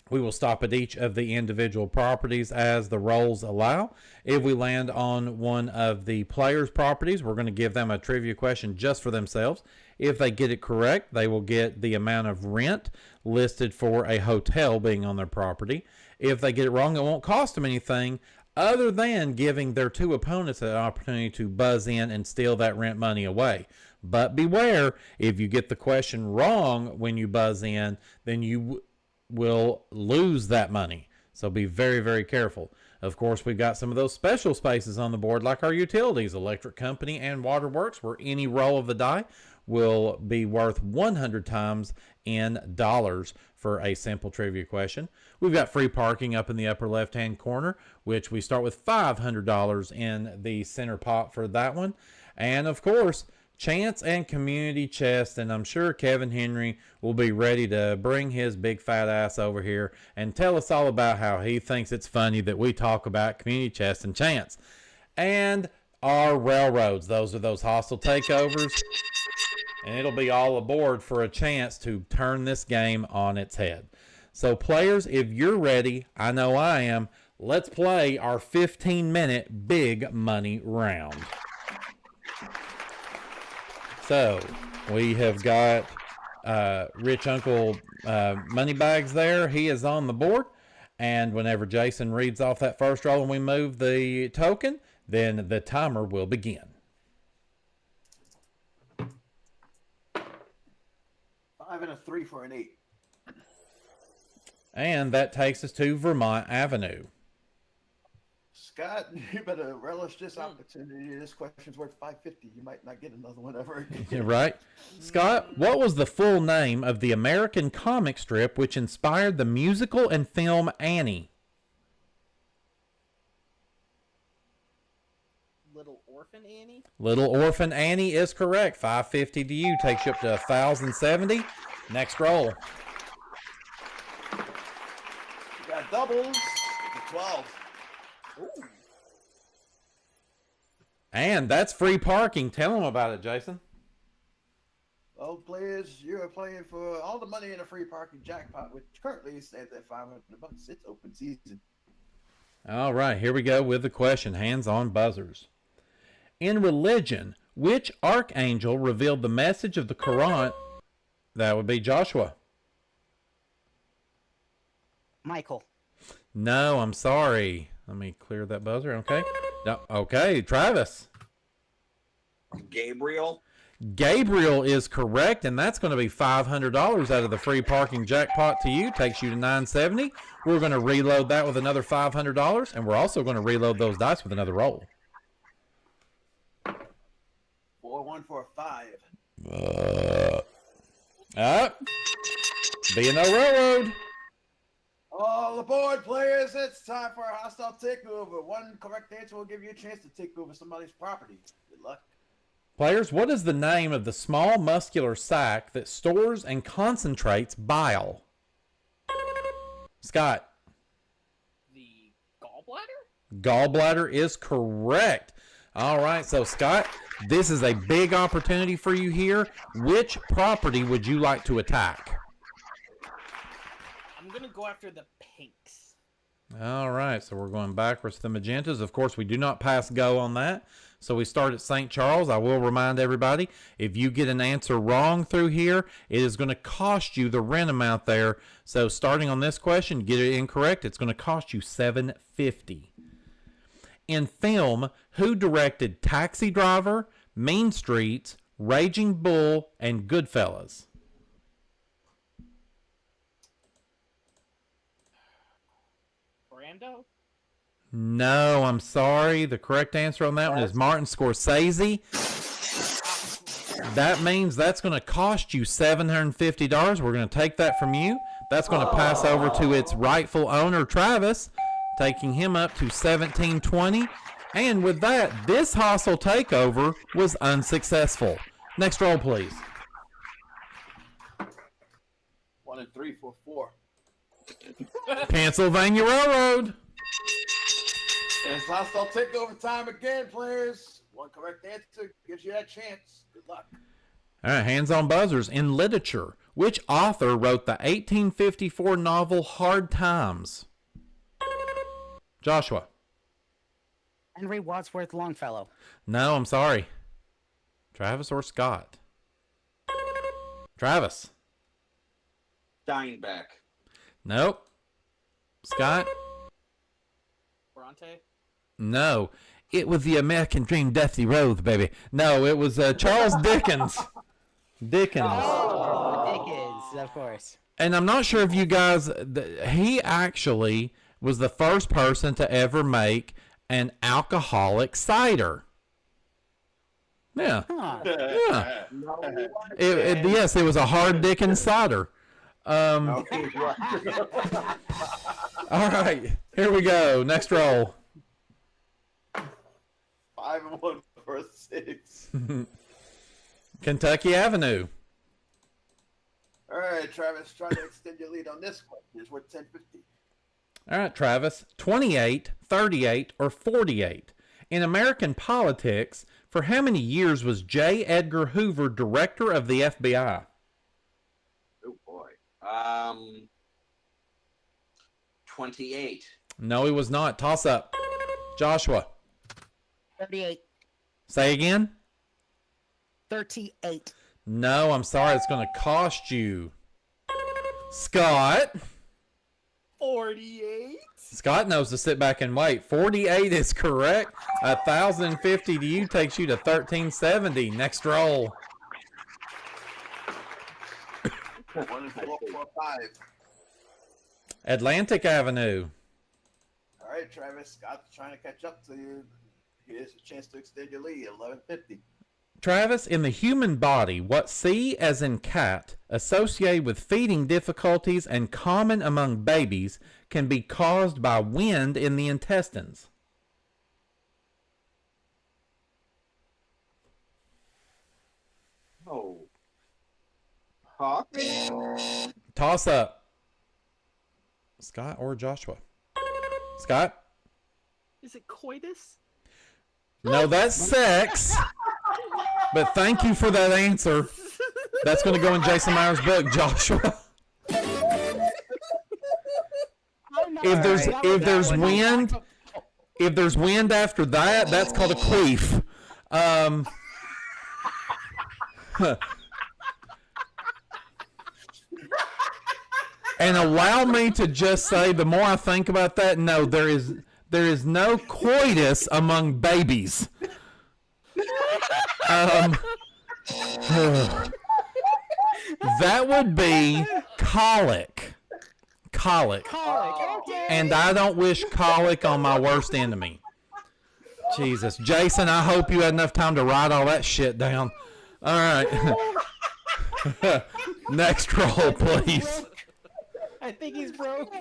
We will stop at each of the individual properties as the rolls allow. If we land on one of the players' properties, we're going to give them a trivia question just for themselves. If they get it correct, they will get the amount of rent listed for a hotel being on their property. If they get it wrong, it won't cost them anything other than giving their two opponents an opportunity to buzz in and steal that rent money away. But beware, if you get the question wrong when you buzz in, then you will lose that money. So be very, very careful. Of course, we've got some of those special spaces on the board, like our utilities, electric company, and waterworks, where any roll of the die will be worth 100 times in dollars for a simple trivia question. We've got free parking up in the upper left-hand corner, which we start with $500 in the center pot for that one. And of course, chance and community chest, and I'm sure Kevin Henry will be ready to bring his big fat ass over here and tell us all about how he thinks it's funny that we talk about community chest and chance. And our railroads, those are those hostile takeovers, and it'll be all aboard for a chance to turn this game on its head. So players, if you're ready, I know I am, let's play our 15-minute big money round. So we have got Rich Uncle Moneybags there. He is on the board. And whenever Jason reads off that first roll and we move the token, then the timer will begin. 5 and a 3 for an 8. And that takes us to Vermont Avenue. Scott, you better relish this opportunity. This question's worth $5.50. You might not get another one ever again. Right. Scott, what was the full name of the American comic strip which inspired the musical and film Annie? Little Orphan Annie? Little Orphan Annie is correct. $5.50 to you. Takes you up to $1,070. Next roll. You got doubles. 12. Ooh. And that's free parking. Tell them about it, Jason. Well, players, you are playing for all the money in a free parking jackpot, which currently stands at $500. It's open season. All right, here we go with the question. Hands on buzzers. In religion, which archangel revealed the message of the Quran? That would be Joshua. Michael. No, I'm sorry. Let me clear that buzzer. Okay. No, okay, Travis. Gabriel. Gabriel is correct, and that's going to be $500 out of the free parking jackpot to you. Takes you to $970. We're going to reload that with another $500, and we're also going to reload those dice with another roll. 4, 1, 4, 5. Up. Be no railroad. All aboard, players. It's time for a hostile takeover. One correct answer will give you a chance to take over somebody's property. Good luck. Players, what is the name of the small muscular sac that stores and concentrates bile? Scott. The gallbladder? Gallbladder is correct. All right, so Scott, this is a big opportunity for you here. Which property would you like to attack? I'm going to go after the pinks. All right, so we're going backwards to the magentas. Of course, we do not pass go on that. So we start at St. Charles. I will remind everybody, if you get an answer wrong through here, it is going to cost you the rent amount there. So starting on this question, get it incorrect, it's going to cost you $7.50. In film, who directed Taxi Driver, Mean Streets, Raging Bull, and Goodfellas? Brando? No, I'm sorry. The correct answer on that one is Martin Scorsese. That means that's going to cost you $750. We're going to take that from you. That's going to pass over to its rightful owner, Travis. taking him up to 1720. And with that, this hostile takeover was unsuccessful. Next roll, please. 1 and 3 for 4. Pennsylvania Railroad. It's hostile takeover time again, players. One correct answer gives you that chance. Good luck. All right, hands on buzzers. In literature, which author wrote the 1854 novel Hard Times? Joshua. Henry Wadsworth Longfellow. No, I'm sorry. Travis or Scott? Travis. Steinbeck. Nope. Scott? Bronte. No. It was the American Dream, Dusty Rose, baby. No, it was Charles Dickens. Dickens. Oh, Dickens, of course. And I'm not sure if you guys, he actually was the first person to ever make an alcoholic cider. Yeah. Huh. Yeah. Yes, it was a hard Dickens cider. All right, here we go. Next roll. 5 and 1 for 6. Kentucky Avenue. All right, Travis, try to extend your lead on this one. Here's worth 1050. All right, Travis. 28, 38, or 48. In American politics, for how many years was J. Edgar Hoover director of the FBI? Oh boy. 28. No, he was not. Toss up. Joshua. 38. Say again? 38. No, I'm sorry. It's going to cost you. Scott. 48. Scott knows to sit back and wait. 48 is correct. 1,050 to you takes you to 1,370. Next roll. 1 and 4 for 5. Atlantic Avenue. All right, Travis, Scott's trying to catch up to you. Here's a chance to extend your lead. 1150. Travis, in the human body, what C as in cat, associated with feeding difficulties and common among babies, can be caused by wind in the intestines? Oh. Hawk? Toss up. Scott or Joshua? Scott? Is it coitus? No, that's sex. But thank you for that answer. That's going to go in Jason Meyer's book, Joshua. If there's wind after that, that's called a queef. And allow me to just say, the more I think about that, no, there is no coitus among babies. That would be colic. Colic. And I don't wish colic on my worst enemy. Jesus. Jason, I hope you had enough time to write all that shit down. All right. Next roll, please. I think he's broke.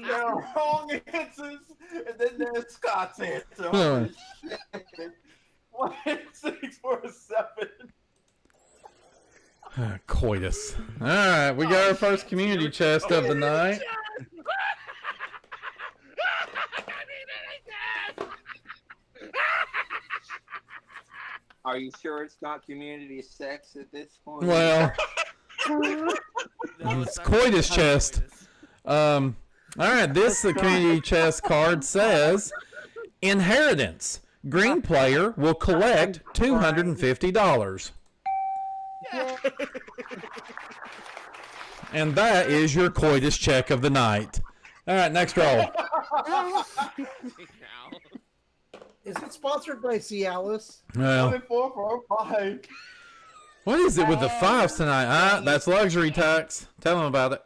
There are wrong answers, and then there's Scott's answer. Hmm. 1 and 6 for 7. Coitus. All right, we got our first community chest of the night. Are you sure it's not community sex at this point? Well, it's coitus chest. All right, this community chest card says, inheritance. Green player will collect $250. And that is your coitus check of the night. All right, next roll. Is it sponsored by Cialis? 1 Well, and 4 for 5. what is it with the fives tonight? That's luxury tax. Tell them about it.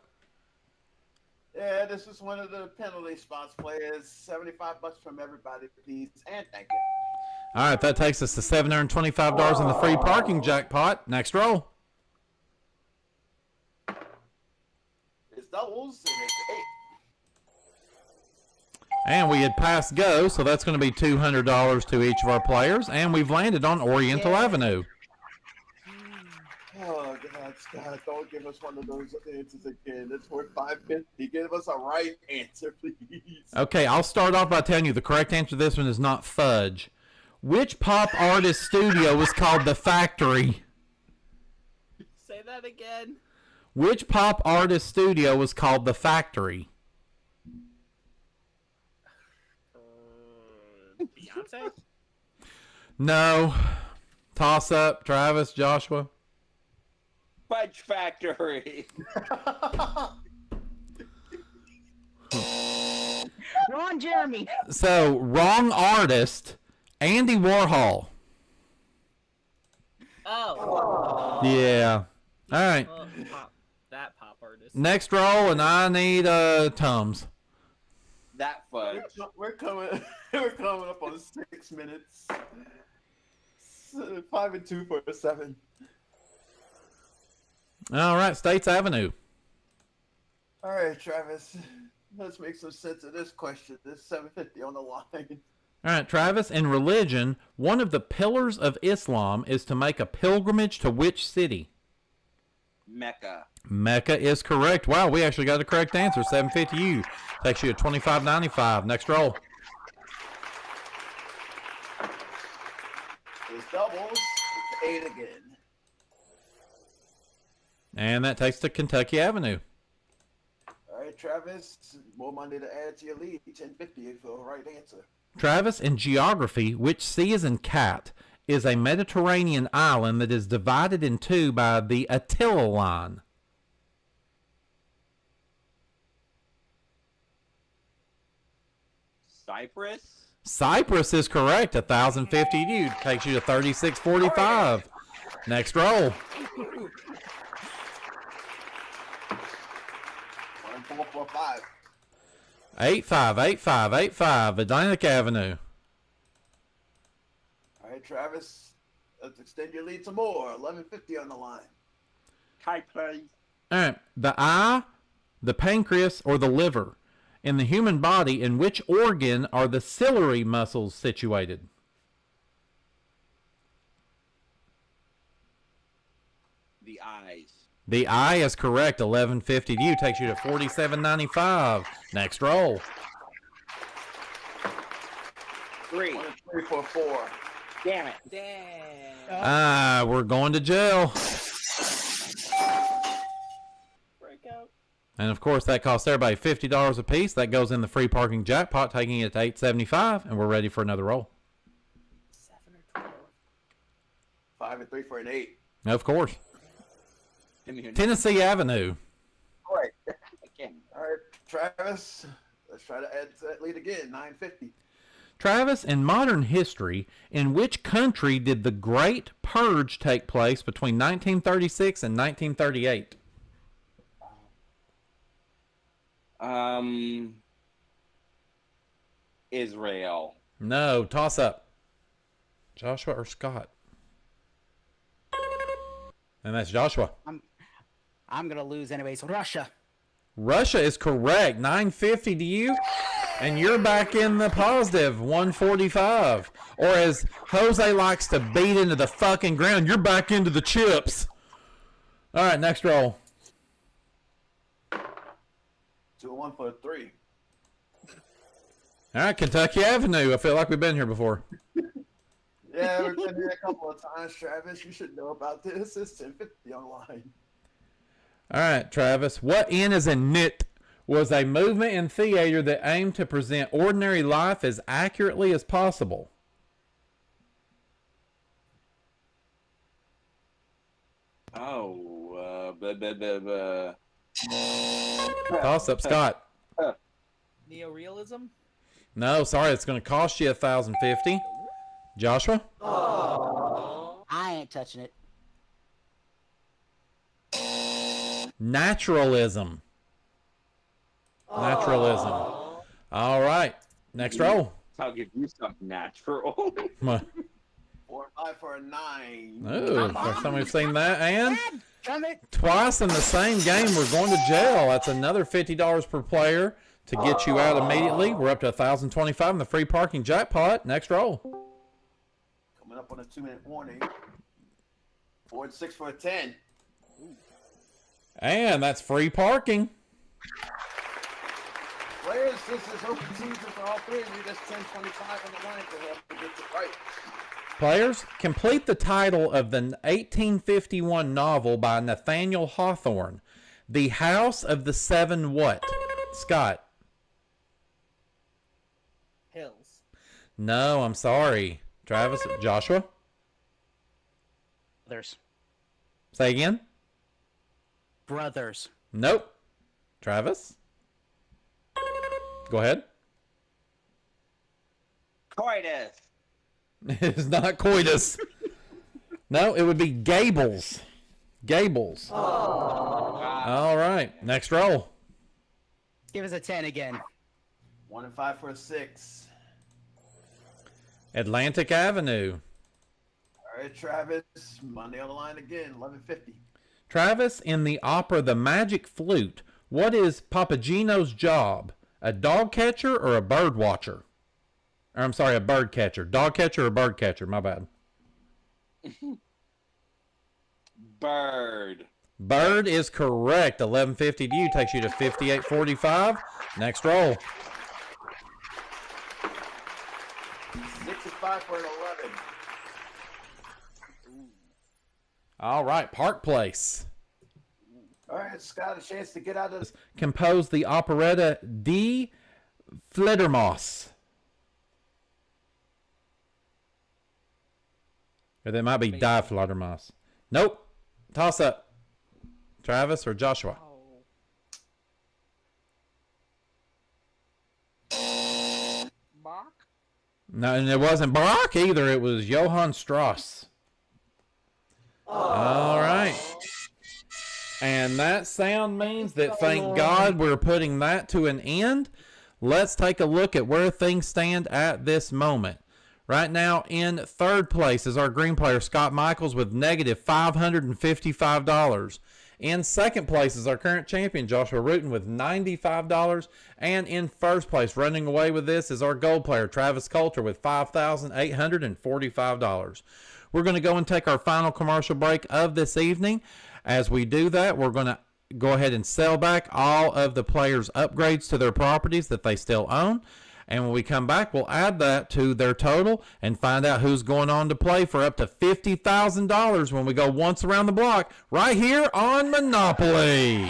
Yeah, this is one of the penalty spots, players. $75 from everybody, please, and thank you. All right, that takes us to $725 in the free parking jackpot. Next roll. Is doubles, and it's 8. And we had passed go, so that's going to be $200 to each of our players. And we've landed on Oriental Avenue. Oh, God, Scott, don't give us one of those answers again. It's worth $5.50. Give us a right answer, please. Okay, I'll start off by telling you the correct answer to this one is not fudge. Which pop artist studio was called The Factory? Say that again. Which pop artist studio was called The Factory? Beyonce? No. Toss up, Travis, Joshua. Fudge Factory. Ron Jeremy. So, wrong artist, Andy Warhol. Oh. Yeah. All right. Well, that pop artist. Next roll, and I need Tums. That fudge. We're coming up on 6 minutes. 5 and 2 for a 7. All right, States Avenue. All right, Travis. Let's make some sense of this question. This 750 on the line. All right, Travis. In religion, one of the pillars of Islam is to make a pilgrimage to which city? Mecca. Mecca is correct. Wow, we actually got the correct answer. 750 you. Takes you to $25.95. Next roll. It's doubles. It's 8 again. And that takes to Kentucky Avenue. All right, Travis. More money to add to your lead. 1050 for the right answer. Travis, in geography, which sea is in cat is a Mediterranean island that is divided in two by the Attila Line? Cyprus. Cyprus is correct. 1,050 you. Takes you to 36.45. Next roll. 1445. 858585 Atlantic Avenue. All right, Travis. Let's extend your lead some more. 1150 on the line. Hi, please. All right. The eye, the pancreas, or the liver. In the human body, in which organ are the ciliary muscles situated? The eyes. The eye is correct. 1150 to you. Takes you to 47.95. Next roll. 3. 3 for 4. Damn it. Damn. We're going to jail. Breakout. And of course, that costs everybody $50 a piece. That goes in the free parking jackpot, taking it to $875, and we're ready for another roll. 7 or 12. 5 and 3 for an 8. Of course. Tennessee Avenue. All right. All right, Travis. Let's try to add to that lead again. 950. Travis, in modern history, in which country did the Great Purge take place between 1936 and 1938? Israel. No, toss up. Joshua or Scott? And that's Joshua. I'm gonna lose anyways. Russia. Russia is correct. 950 to you. And you're back in the positive. 145. Or as Jose likes to beat into the fucking ground, you're back into the chips. All right, next roll. 2 and 1 for a 3. All right, Kentucky Avenue. I feel like we've been here before. Yeah, we've been here a couple of times, Travis. You should know about this. It's 1050 online. All right, Travis. What N is in knit was a movement in theater that aimed to present ordinary life as accurately as possible? Toss up, Scott. Neorealism? No, sorry, it's going to cost you $1,050. Joshua? I ain't touching it. Naturalism. Naturalism. All right. Next roll. I'll give you something natural. 4 and 5 for a 9. Oh, first time we've seen that. And Damn it. Twice in the same game, we're going to jail. That's another $50 per player to get you out immediately. We're up to $1,025 in the free parking jackpot. Next roll. Coming up on a 2-minute warning. 4 and 6 for a 10. And that's free parking. Players, this is open season for all three of you. That's 10-25 on the line to help you get it right. Players, complete the title of the 1851 novel by Nathaniel Hawthorne, The House of the Seven what? Scott. Hills. No, I'm sorry. Travis, Joshua. Brothers. Say again. Brothers. Nope. Travis. Go ahead. Coitus. It's not coitus. No, it would be Gables. Gables. All right. Next roll. Give us a 10 again. 1 and 5 for a 6. Atlantic Avenue. All right, Travis. Money on the line again. 11.50. Travis, in the opera The Magic Flute, what is Papagino's job? A dog catcher or a bird watcher? Or, I'm sorry, a bird catcher. Dog catcher or bird catcher? My bad. Bird. Bird is correct. 11.50 to you. Takes you to 58.45. Next roll. 6 and 5 for an 11. All right. Park Place. All right, Scott, a chance to get out of this. Composed the operetta Die Fledermaus. Or that might be Die Fledermaus. Nope. Toss up. Travis or Joshua? Bach? No, and it wasn't Bach either. It was Johann Strauss. All right. And that sound means that, thank God, we're putting that to an end. Let's take a look at where things stand at this moment. Right now, in third place is our green player, Scott Michaels, with negative $555. In second place is our current champion, Joshua Rutten, with $95. And in first place, running away with this, is our gold player, Travis Coulter, with $5,845. We're going to go and take our final commercial break of this evening. As we do that, we're going to go ahead and sell back all of the players' upgrades to their properties that they still own. And when we come back, we'll add that to their total and find out who's going on to play for up to $50,000 when we go once around the block right here on Monopoly.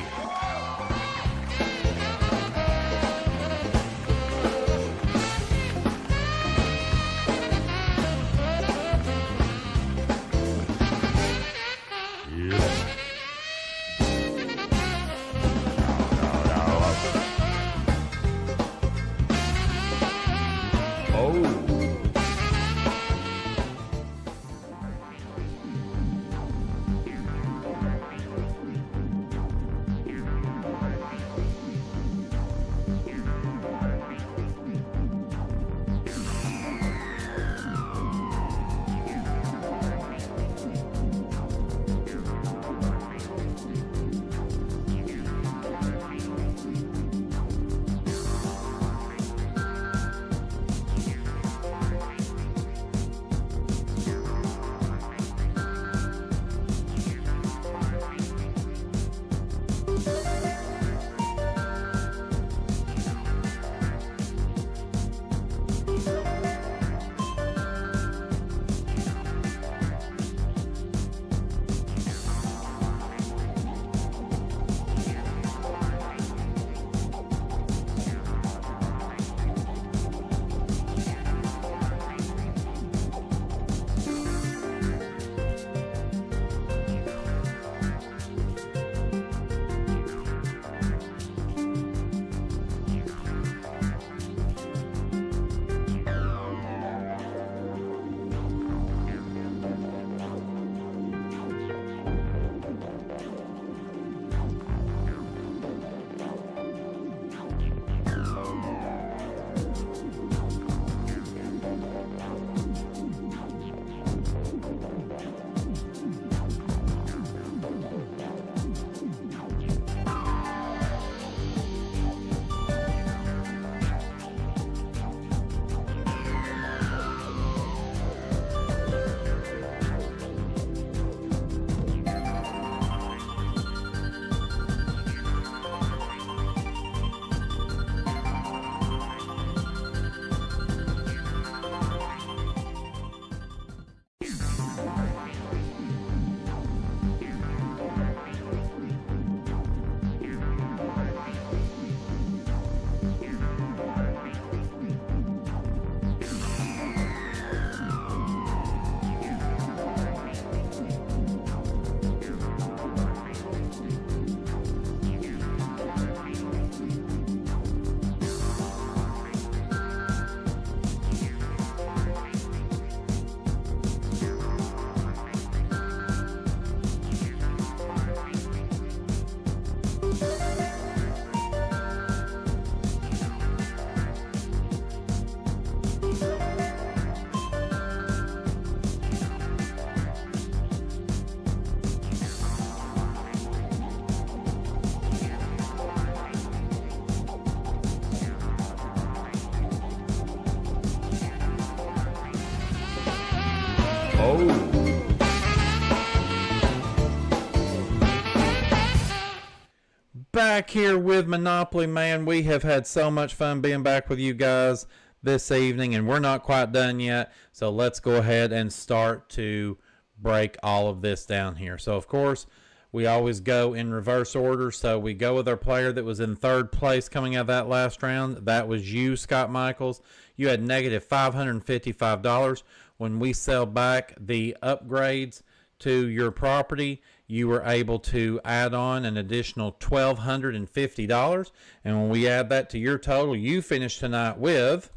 Back here with Monopoly Man. We have had so much fun being back with you guys this evening, and we're not quite done yet. So let's go ahead and start to break all of this down here. So, of course, we always go in reverse order. So we go with our player that was in third place coming out of that last round. That was you, Scott Michaels. You had negative $555. When we sell back the upgrades to your property, you were able to add on an additional $1,250. And when we add that to your total, you finished tonight with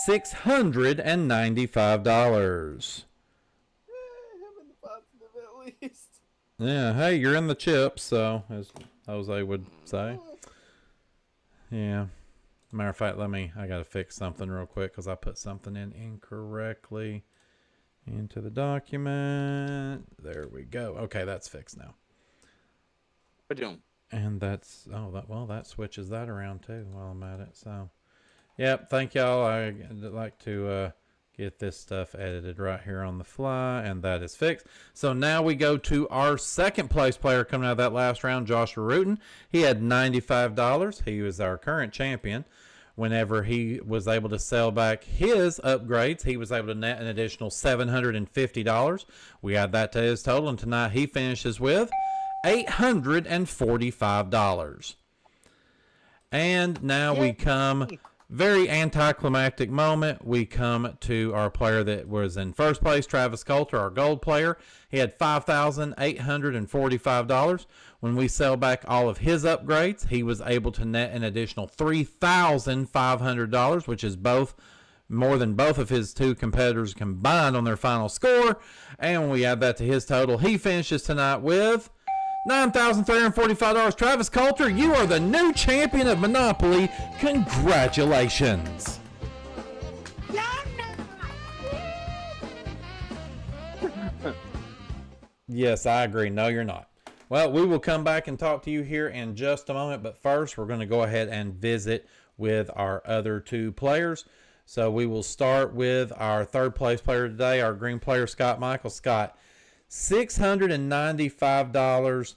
$695. Yeah, hey, you're in the chips, so as Jose would say. Yeah. Matter of fact, I got to fix something real quick because I put something in incorrectly into the document. There we go. Okay, that's fixed now. And that's, that switches that around too while I'm at it. So, yep, thank y'all. I'd like to get this stuff edited right here on the fly, and that is fixed. So now we go to our second place player coming out of that last round, Joshuah Rutten. He had $95. He was our current champion. Whenever he was able to sell back his upgrades, he was able to net an additional $750. We add that to his total, and tonight he finishes with $845. And now we come, very anticlimactic moment, we come to our player that was in first place, Travis Coulter, our gold player. He had $5,845. When we sell back all of his upgrades, he was able to net an additional $3,500, which is more than both of his two competitors combined on their final score. And when we add that to his total, he finishes tonight with $9,345. Travis Coulter, you are the new champion of Monopoly. Congratulations. Yes, I agree. No, you're not. Well, we will come back and talk to you here in just a moment, but first we're going to go ahead and visit with our other two players. So we will start with our third place player today, our green player, Scott Michael. Scott, $695.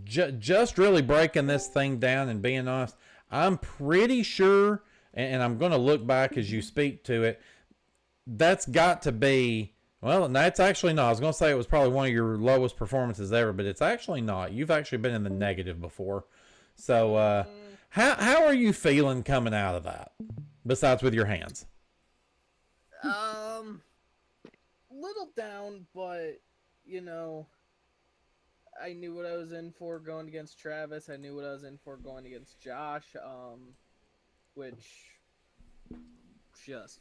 Just really breaking this thing down and being honest, I'm pretty sure, and I'm going to look back as you speak to it, that's got to be, well, that's actually not. I was going to say it was probably one of your lowest performances ever, but it's actually not. You've actually been in the negative before. So how are you feeling coming out of that, besides with your hands? Little down, but, I knew what I was in for going against Travis. I knew what I was in for going against Josh, which just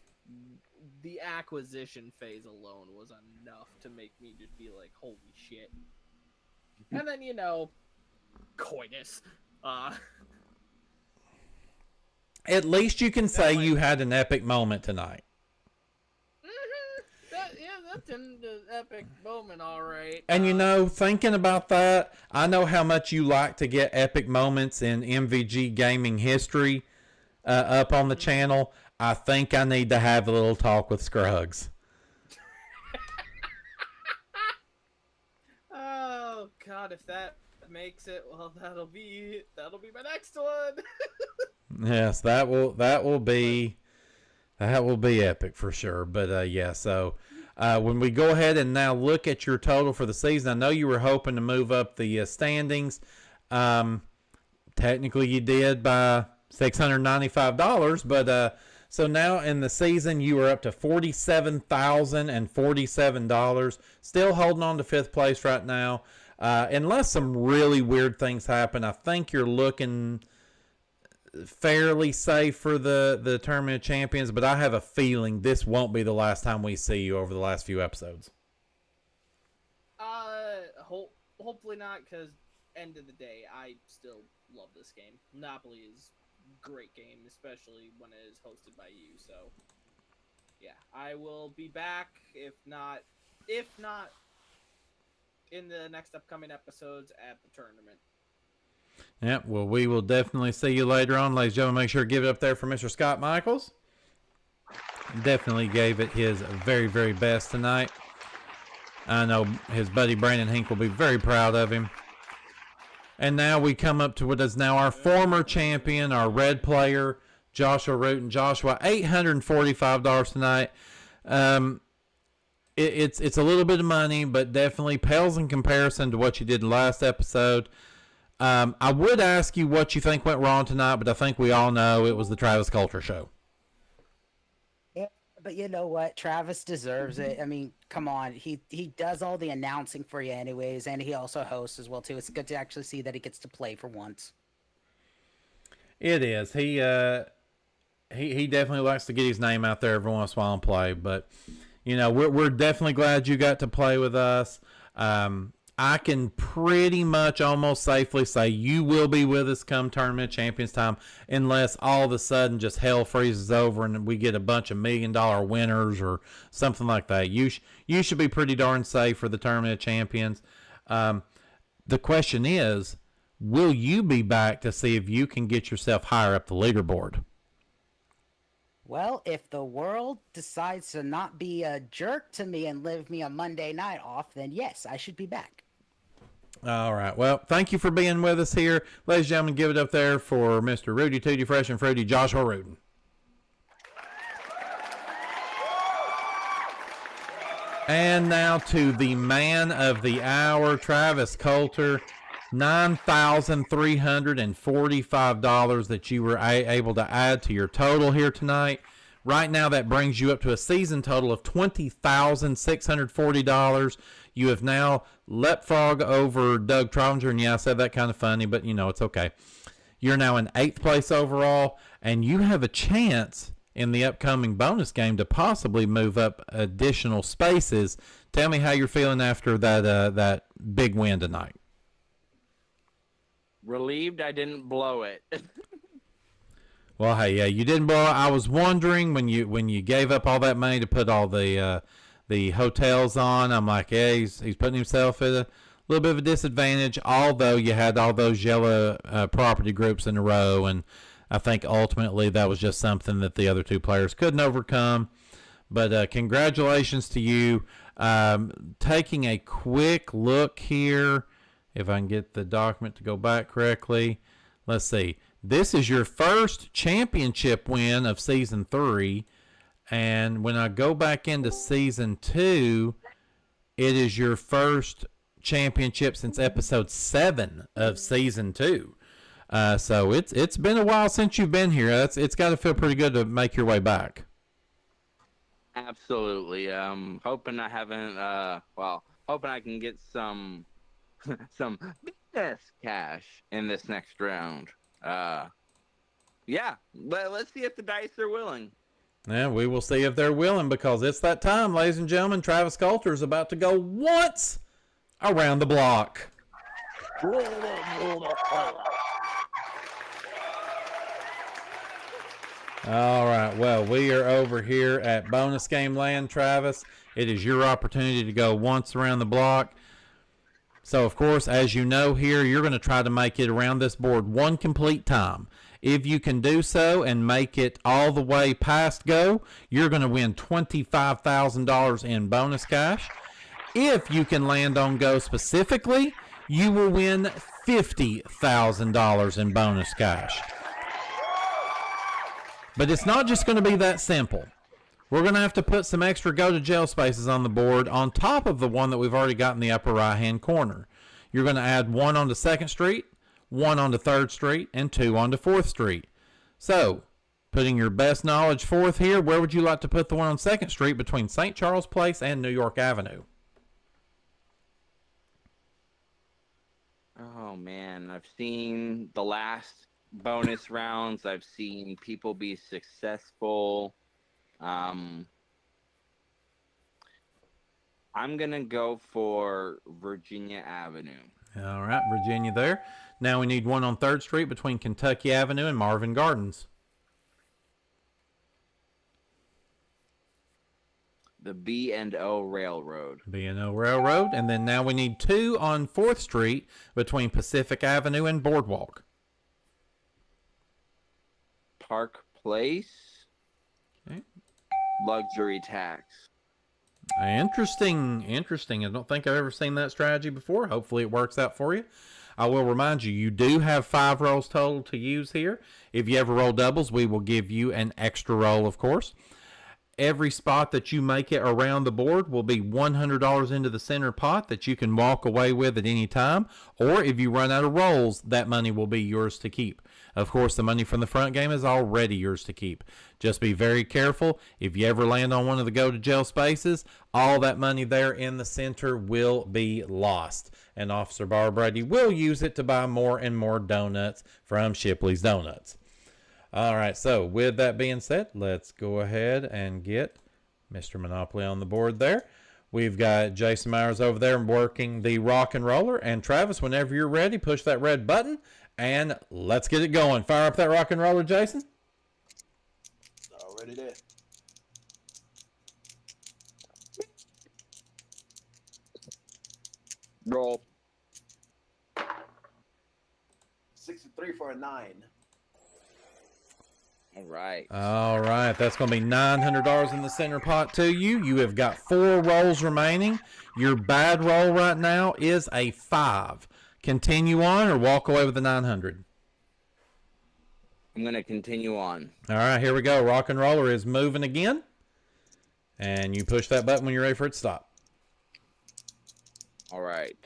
the acquisition phase alone was enough to make me just be like, holy shit. And then, coitus. At least you can say you had an epic moment tonight. That's an epic moment, all right. And thinking about that, I know how much you like to get epic moments in MVG gaming history up on the channel. I think I need to have a little talk with Scruggs. Oh God, if that makes it, well, that'll be my next one. Yes, that will be epic for sure. But yeah, so when we go ahead and now look at your total for the season, I know you were hoping to move up the standings. Technically, you did by $695, but so now in the season you are up to $47,047. Still holding on to fifth place right now. Unless some really weird things happen, I think you're looking fairly safe for the Tournament of Champions, but I have a feeling this won't be the last time we see you over the last few episodes. Hopefully not, because end of the day, I still love this game. Monopoly is a great game, especially when it is hosted by you. So, yeah, I will be back. If not in the next upcoming episodes at the tournament. Yeah, well, we will definitely see you later on, ladies and gentlemen. Make sure to give it up there for Mr. Scott Michaels. definitely gave it his very, very best tonight. I know his buddy Brandon Hink will be very proud of him. And now we come up to what is now our former champion, our red player, Joshua Rutten. Joshua, $845 tonight. It's a little bit of money, but definitely pales in comparison to what you did last episode. I would ask you what you think went wrong tonight, but I think we all know it was the Travis Coulter show. Yeah, but you know what? Travis deserves it. I mean, come on. He does all the announcing for you anyways, and he also hosts as well, too. It's good to actually see that he gets to play for once. It is. He definitely likes to get his name out there every once in a while and play, but you know, we're definitely glad you got to play with us. I can pretty much almost safely say you will be with us come Tournament of Champions time, unless all of a sudden just hell freezes over and we get a bunch of $1 million winners or something like that. You should be pretty darn safe for the Tournament of Champions. The question is, will you be back to see if you can get yourself higher up the leaderboard? Well, if the world decides to not be a jerk to me and leave me a Monday night off, then yes, I should be back. All right. Well, thank you for being with us here. Ladies and gentlemen, give it up there for Mr. Rudy Tooty Fresh and Fruity, Joshua Rutten. And now to the man of the hour, Travis Coulter. $9,345 that you were able to add to your total here tonight. Right now, that brings you up to a season total of $20,640. You have now leapfrog over Doug Trollinger, and yeah, I said that kind of funny, but you know, it's okay. You're now in 8th place overall, and you have a chance in the upcoming bonus game to possibly move up additional spaces. Tell me how you're feeling after that big win tonight. Relieved I didn't blow it. Well, hey, yeah, you didn't blow it. I was wondering when you gave up all that money to put all the hotels on. I'm like, yeah, he's putting himself at a little bit of a disadvantage. Although you had all those yellow property groups in a row, and I think ultimately that was just something that the other two players couldn't overcome. But congratulations to you. Taking a quick look here. If I can get the document to go back correctly. Let's see. This is your first championship win of Season 3. And when I go back into Season 2, it is your first championship since Episode 7 of Season 2. So it's been a while since you've been here. It's got to feel pretty good to make your way back. Absolutely. Hoping I haven't, hoping I can get some business cash in this next round. Yeah, let's see if the dice are willing. Yeah, we will see if they're willing, because it's that time, ladies and gentlemen. Travis Coulter is about to go once around the block. All right, well, we are over here at Bonus Game Land, Travis. It is your opportunity to go once around the block. So, of course, as you know here, you're going to try to make it around this board one complete time. If you can do so and make it all the way past go, you're going to win $25,000 in bonus cash. If you can land on go specifically, you will win $50,000 in bonus cash. But it's not just going to be that simple. We're going to have to put some extra go-to-jail spaces on the board on top of the one that we've already got in the upper right-hand corner. You're going to add 1 onto 2nd Street, 1 onto 3rd Street, and 2 onto 4th Street. So, putting your best knowledge forth here, where would you like to put the one on 2nd Street between St. Charles Place and New York Avenue? Oh, man. I've seen the last bonus rounds. I've seen people be successful. I'm going to go for Virginia Avenue. All right, Virginia there. Now we need 1 on 3rd Street between Kentucky Avenue and Marvin Gardens. The B&O Railroad. B&O Railroad. And then now we need 2 on 4th Street between Pacific Avenue and Boardwalk. Park Place. Okay. luxury tax. Interesting. I don't think I've ever seen that strategy before. Hopefully it works out for you. I will remind you, you do have 5 rolls total to use here. If you ever roll doubles, we will give you an extra roll, of course. Every spot that you make it around the board will be $100 into the center pot that you can walk away with at any time. Or if you run out of rolls, that money will be yours to keep. Of course, the money from the front game is already yours to keep. Just be very careful. If you ever land on one of the go to jail spaces, all that money there in the center will be lost. And Officer Barbrady will use it to buy more and more donuts from Shipley's Donuts. All right, so with that being said, let's go ahead and get Mr. Monopoly on the board there. We've got Jason Myers over there working the rock and roller. And Travis, whenever you're ready, push that red button and let's get it going. Fire up that rock and roller, Jason. Already there. Roll. 63 for a 9. All right. All right, that's going to be $900 in the center pot to you. You have got 4 rolls remaining. Your bad roll right now is a 5. Continue on or walk away with the 900. I'm going to continue on. All right, here we go. Rock and roller is moving again. And you push that button when you're ready for it to stop. All right.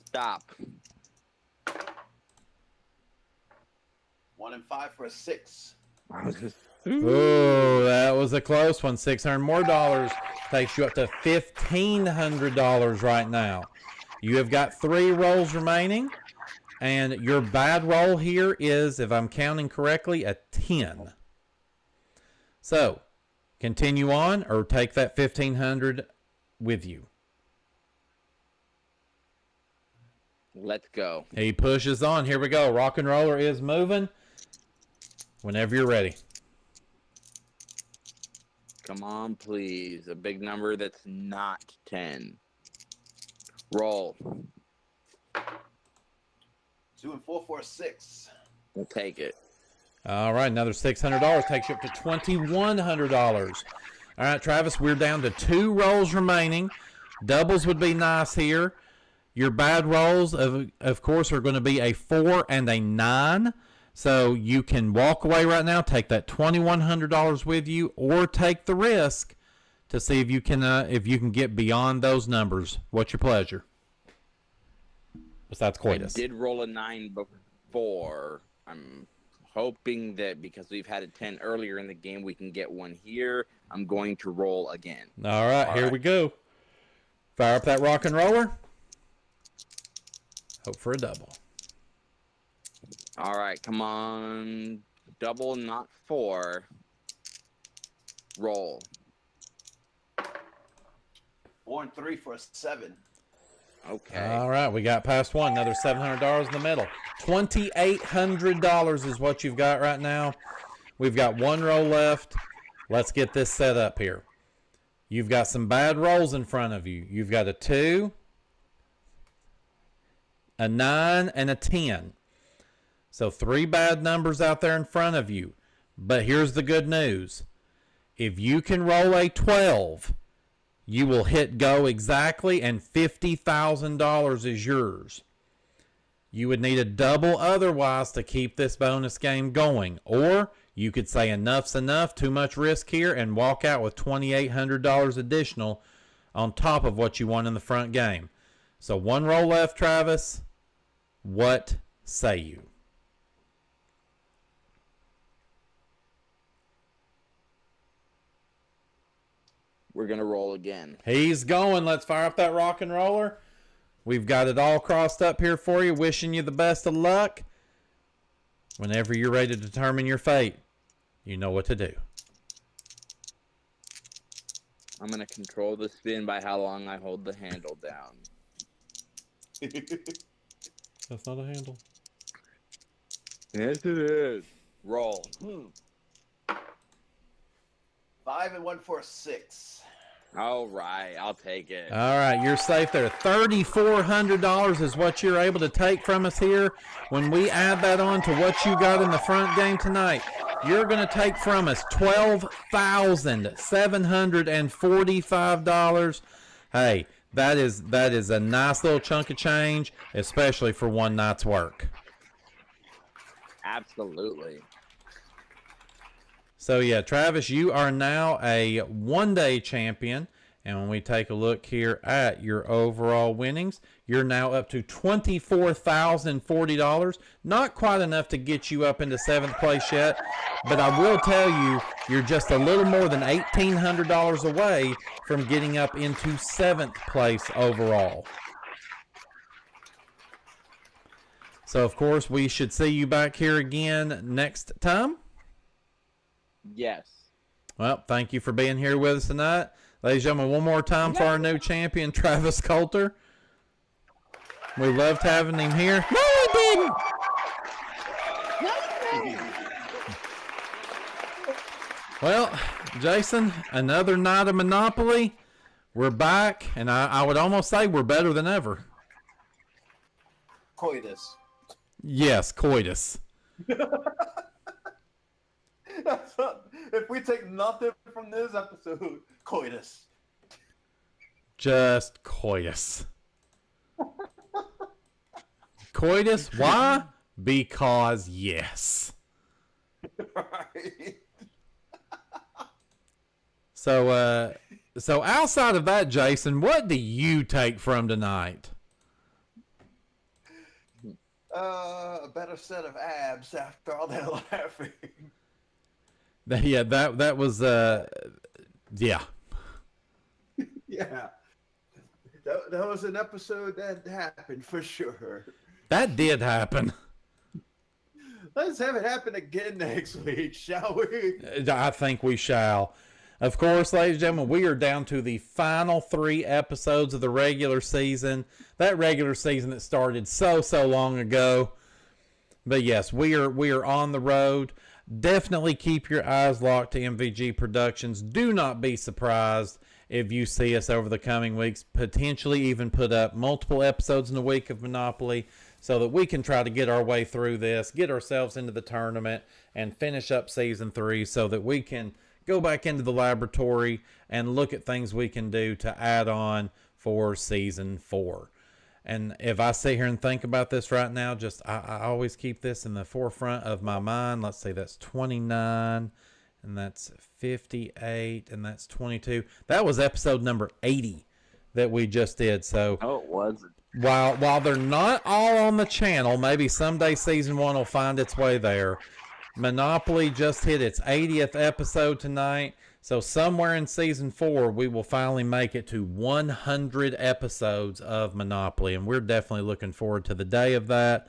Stop. 1 and 5 for a 6. Ooh, that was a close one. $600 more takes you up to $1,500 right now. You have got 3 rolls remaining, and your bad roll here is, if I'm counting correctly, a 10. So, continue on or take that $1,500 with you. Let's go. He pushes on. Here we go. Rock and roller is moving. Whenever you're ready. Come on, please. A big number that's not 10. Roll. 2 and 4 for a 6. We'll take it. All right, another $600 takes you up to $2,100. All right, Travis, we're down to 2 rolls remaining. Doubles would be nice here. Your bad rolls, of course, are going to be a 4 and a 9. So you can walk away right now, take that $2,100 with you, or take the risk to see if you can get beyond those numbers. What's your pleasure? Besides coitus. I did roll a 9 before. I'm hoping that because we've had a 10 earlier in the game, we can get one here. I'm going to roll again. All right, here we go. Fire up that rock and roller. Hope for a double. All right, come on. Double, not 4. Roll. 4 and 3 for a 7. Okay. All right, we got past one. Another $700 in the middle. $2,800 is what you've got right now. We've got 1 roll left. Let's get this set up here. You've got some bad rolls in front of you. You've got a 2, a 9, and a 10. So 3 bad numbers out there in front of you. But here's the good news. If you can roll a 12, you will hit go exactly, and $50,000 is yours. You would need a double otherwise to keep this bonus game going. Or you could say enough's enough, too much risk here, and walk out with $2,800 additional on top of what you won in the front game. So 1 roll left, Travis. What say you? We're going to roll again. He's going. Let's fire up that rock and roller. We've got it all crossed up here for you. Wishing you the best of luck. Whenever you're ready to determine your fate, you know what to do. I'm going to control the spin by how long I hold the handle down. That's not a handle. Yes, it is. Roll. 5 and 1 for a 6. All right, I'll take it. All right, you're safe there. $3,400 is what you're able to take from us here. When we add that on to what you got in the front game tonight, you're going to take from us $12,745. Hey, that is a nice little chunk of change, especially for one night's work. Absolutely. So, yeah, Travis, you are now a one-day champion. And when we take a look here at your overall winnings, you're now up to $24,040. Not quite enough to get you up into 7th place yet. But I will tell you, you're just a little more than $1,800 away from getting up into 7th place overall. So, of course, we should see you back here again next time. Yes. Well, thank you for being here with us tonight. Ladies and gentlemen, one more time for our new champion, Travis Coulter. We loved having him here. No, he didn't! Well, Jason, another night of Monopoly. We're back, and I would almost say we're better than ever. Coitus. Yes, coitus. If we take nothing from this episode, coitus. Just coitus. Coitus, why? Because yes. Right. So outside of that, Jason, what do you take from tonight? A better set of abs after all that laughing. Yeah, that was yeah. Yeah. That was an episode that happened for sure. That did happen. Let's have it happen again next week, shall we? I think we shall. Of course, ladies and gentlemen, we are down to the final 3 episodes of the regular season. That regular season that started so long ago. But yes, we are on the road. Definitely keep your eyes locked to MVG Productions. Do not be surprised if you see us over the coming weeks, potentially even put up multiple episodes in a week of Monopoly so that we can try to get our way through this, get ourselves into the tournament, and finish up Season 3 so that we can go back into the laboratory and look at things we can do to add on for Season 4. And if I sit here and think about this right now, just I always keep this in the forefront of my mind. Let's see, that's 29, and that's 58, and that's 22. That was episode number 80 that we just did. So Oh, it was. while they're not all on the channel, maybe someday Season 1 will find its way there. Monopoly just hit its 80th episode tonight. So somewhere in Season 4, we will finally make it to 100 episodes of Monopoly. And we're definitely looking forward to the day of that.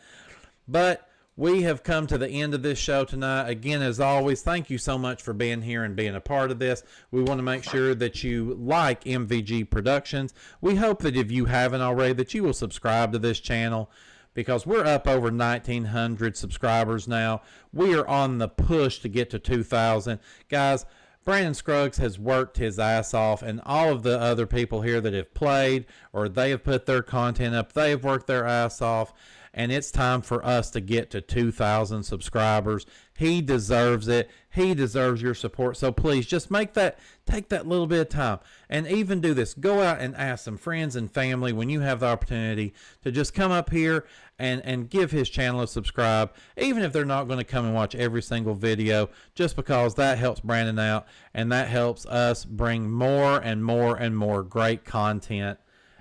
But we have come to the end of this show tonight. Again, as always, thank you so much for being here and being a part of this. We want to make sure that you like MVG Productions. We hope that if you haven't already, that you will subscribe to this channel, because we're up over 1,900 subscribers now. We are on the push to get to 2,000. Guys, Brandon Scruggs has worked his ass off, and all of the other people here that have played or they have put their content up, they have worked their ass off, and it's time for us to get to 2,000 subscribers. He deserves it. He deserves your support. So please just take that little bit of time and even do this. Go out and ask some friends and family when you have the opportunity to just come up here and give his channel a subscribe, even if they're not going to come and watch every single video, just because that helps Brandon out and that helps us bring more and more and more great content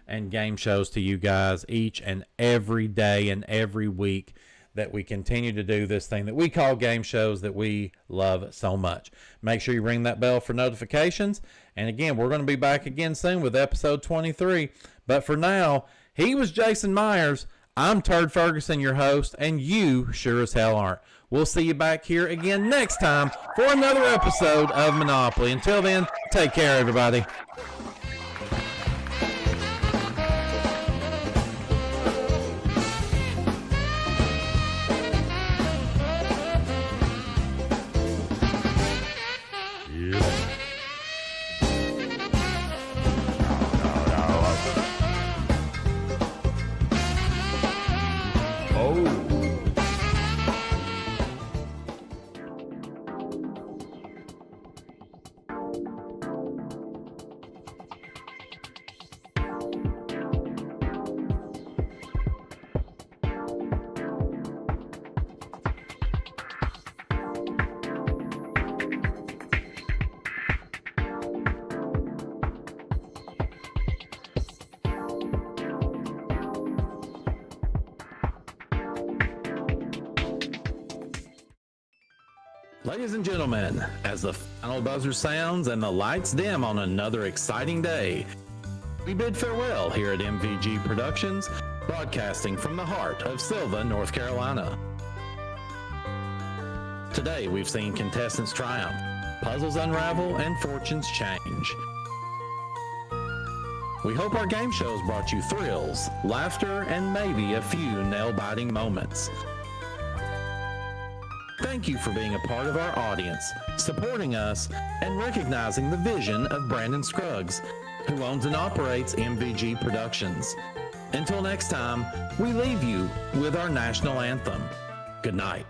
and game shows to you guys each and every day and every week that we continue to do this thing that we call game shows that we love so much. Make sure you ring that bell for notifications. And again, we're going to be back again soon with episode 23. But for now, he was Jason Myers. I'm Turd Ferguson, your host, and you sure as hell aren't. We'll see you back here again next time for another episode of Monopoly. Until then, take care, everybody. Ladies and gentlemen, as the final buzzer sounds and the lights dim on another exciting day, we bid farewell here at MVG Productions, broadcasting from the heart of Silva, North Carolina. Today, we've seen contestants triumph, puzzles unravel, and fortunes change. We hope our game shows brought you thrills, laughter, and maybe a few nail-biting moments. Thank you for being a part of our audience, supporting us, and recognizing the vision of Brandon Scruggs, who owns and operates MVG Productions. Until next time, we leave you with our national anthem. Good night.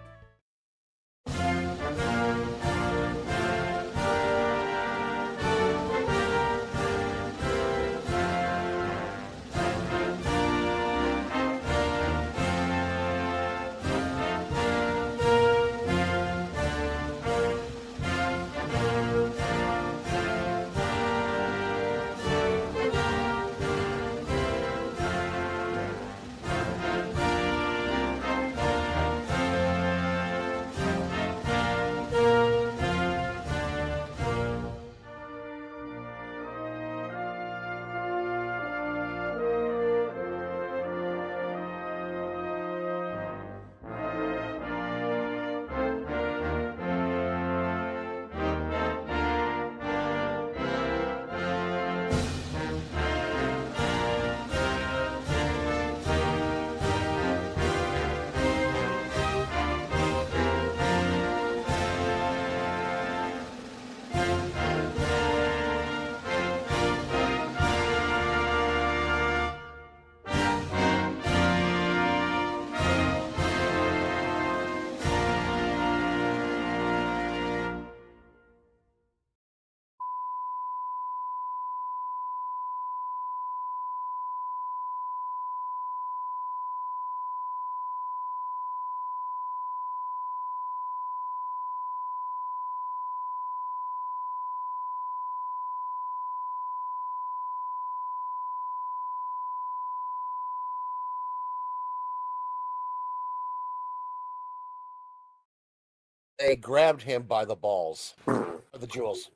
They grabbed him by the balls, the jewels.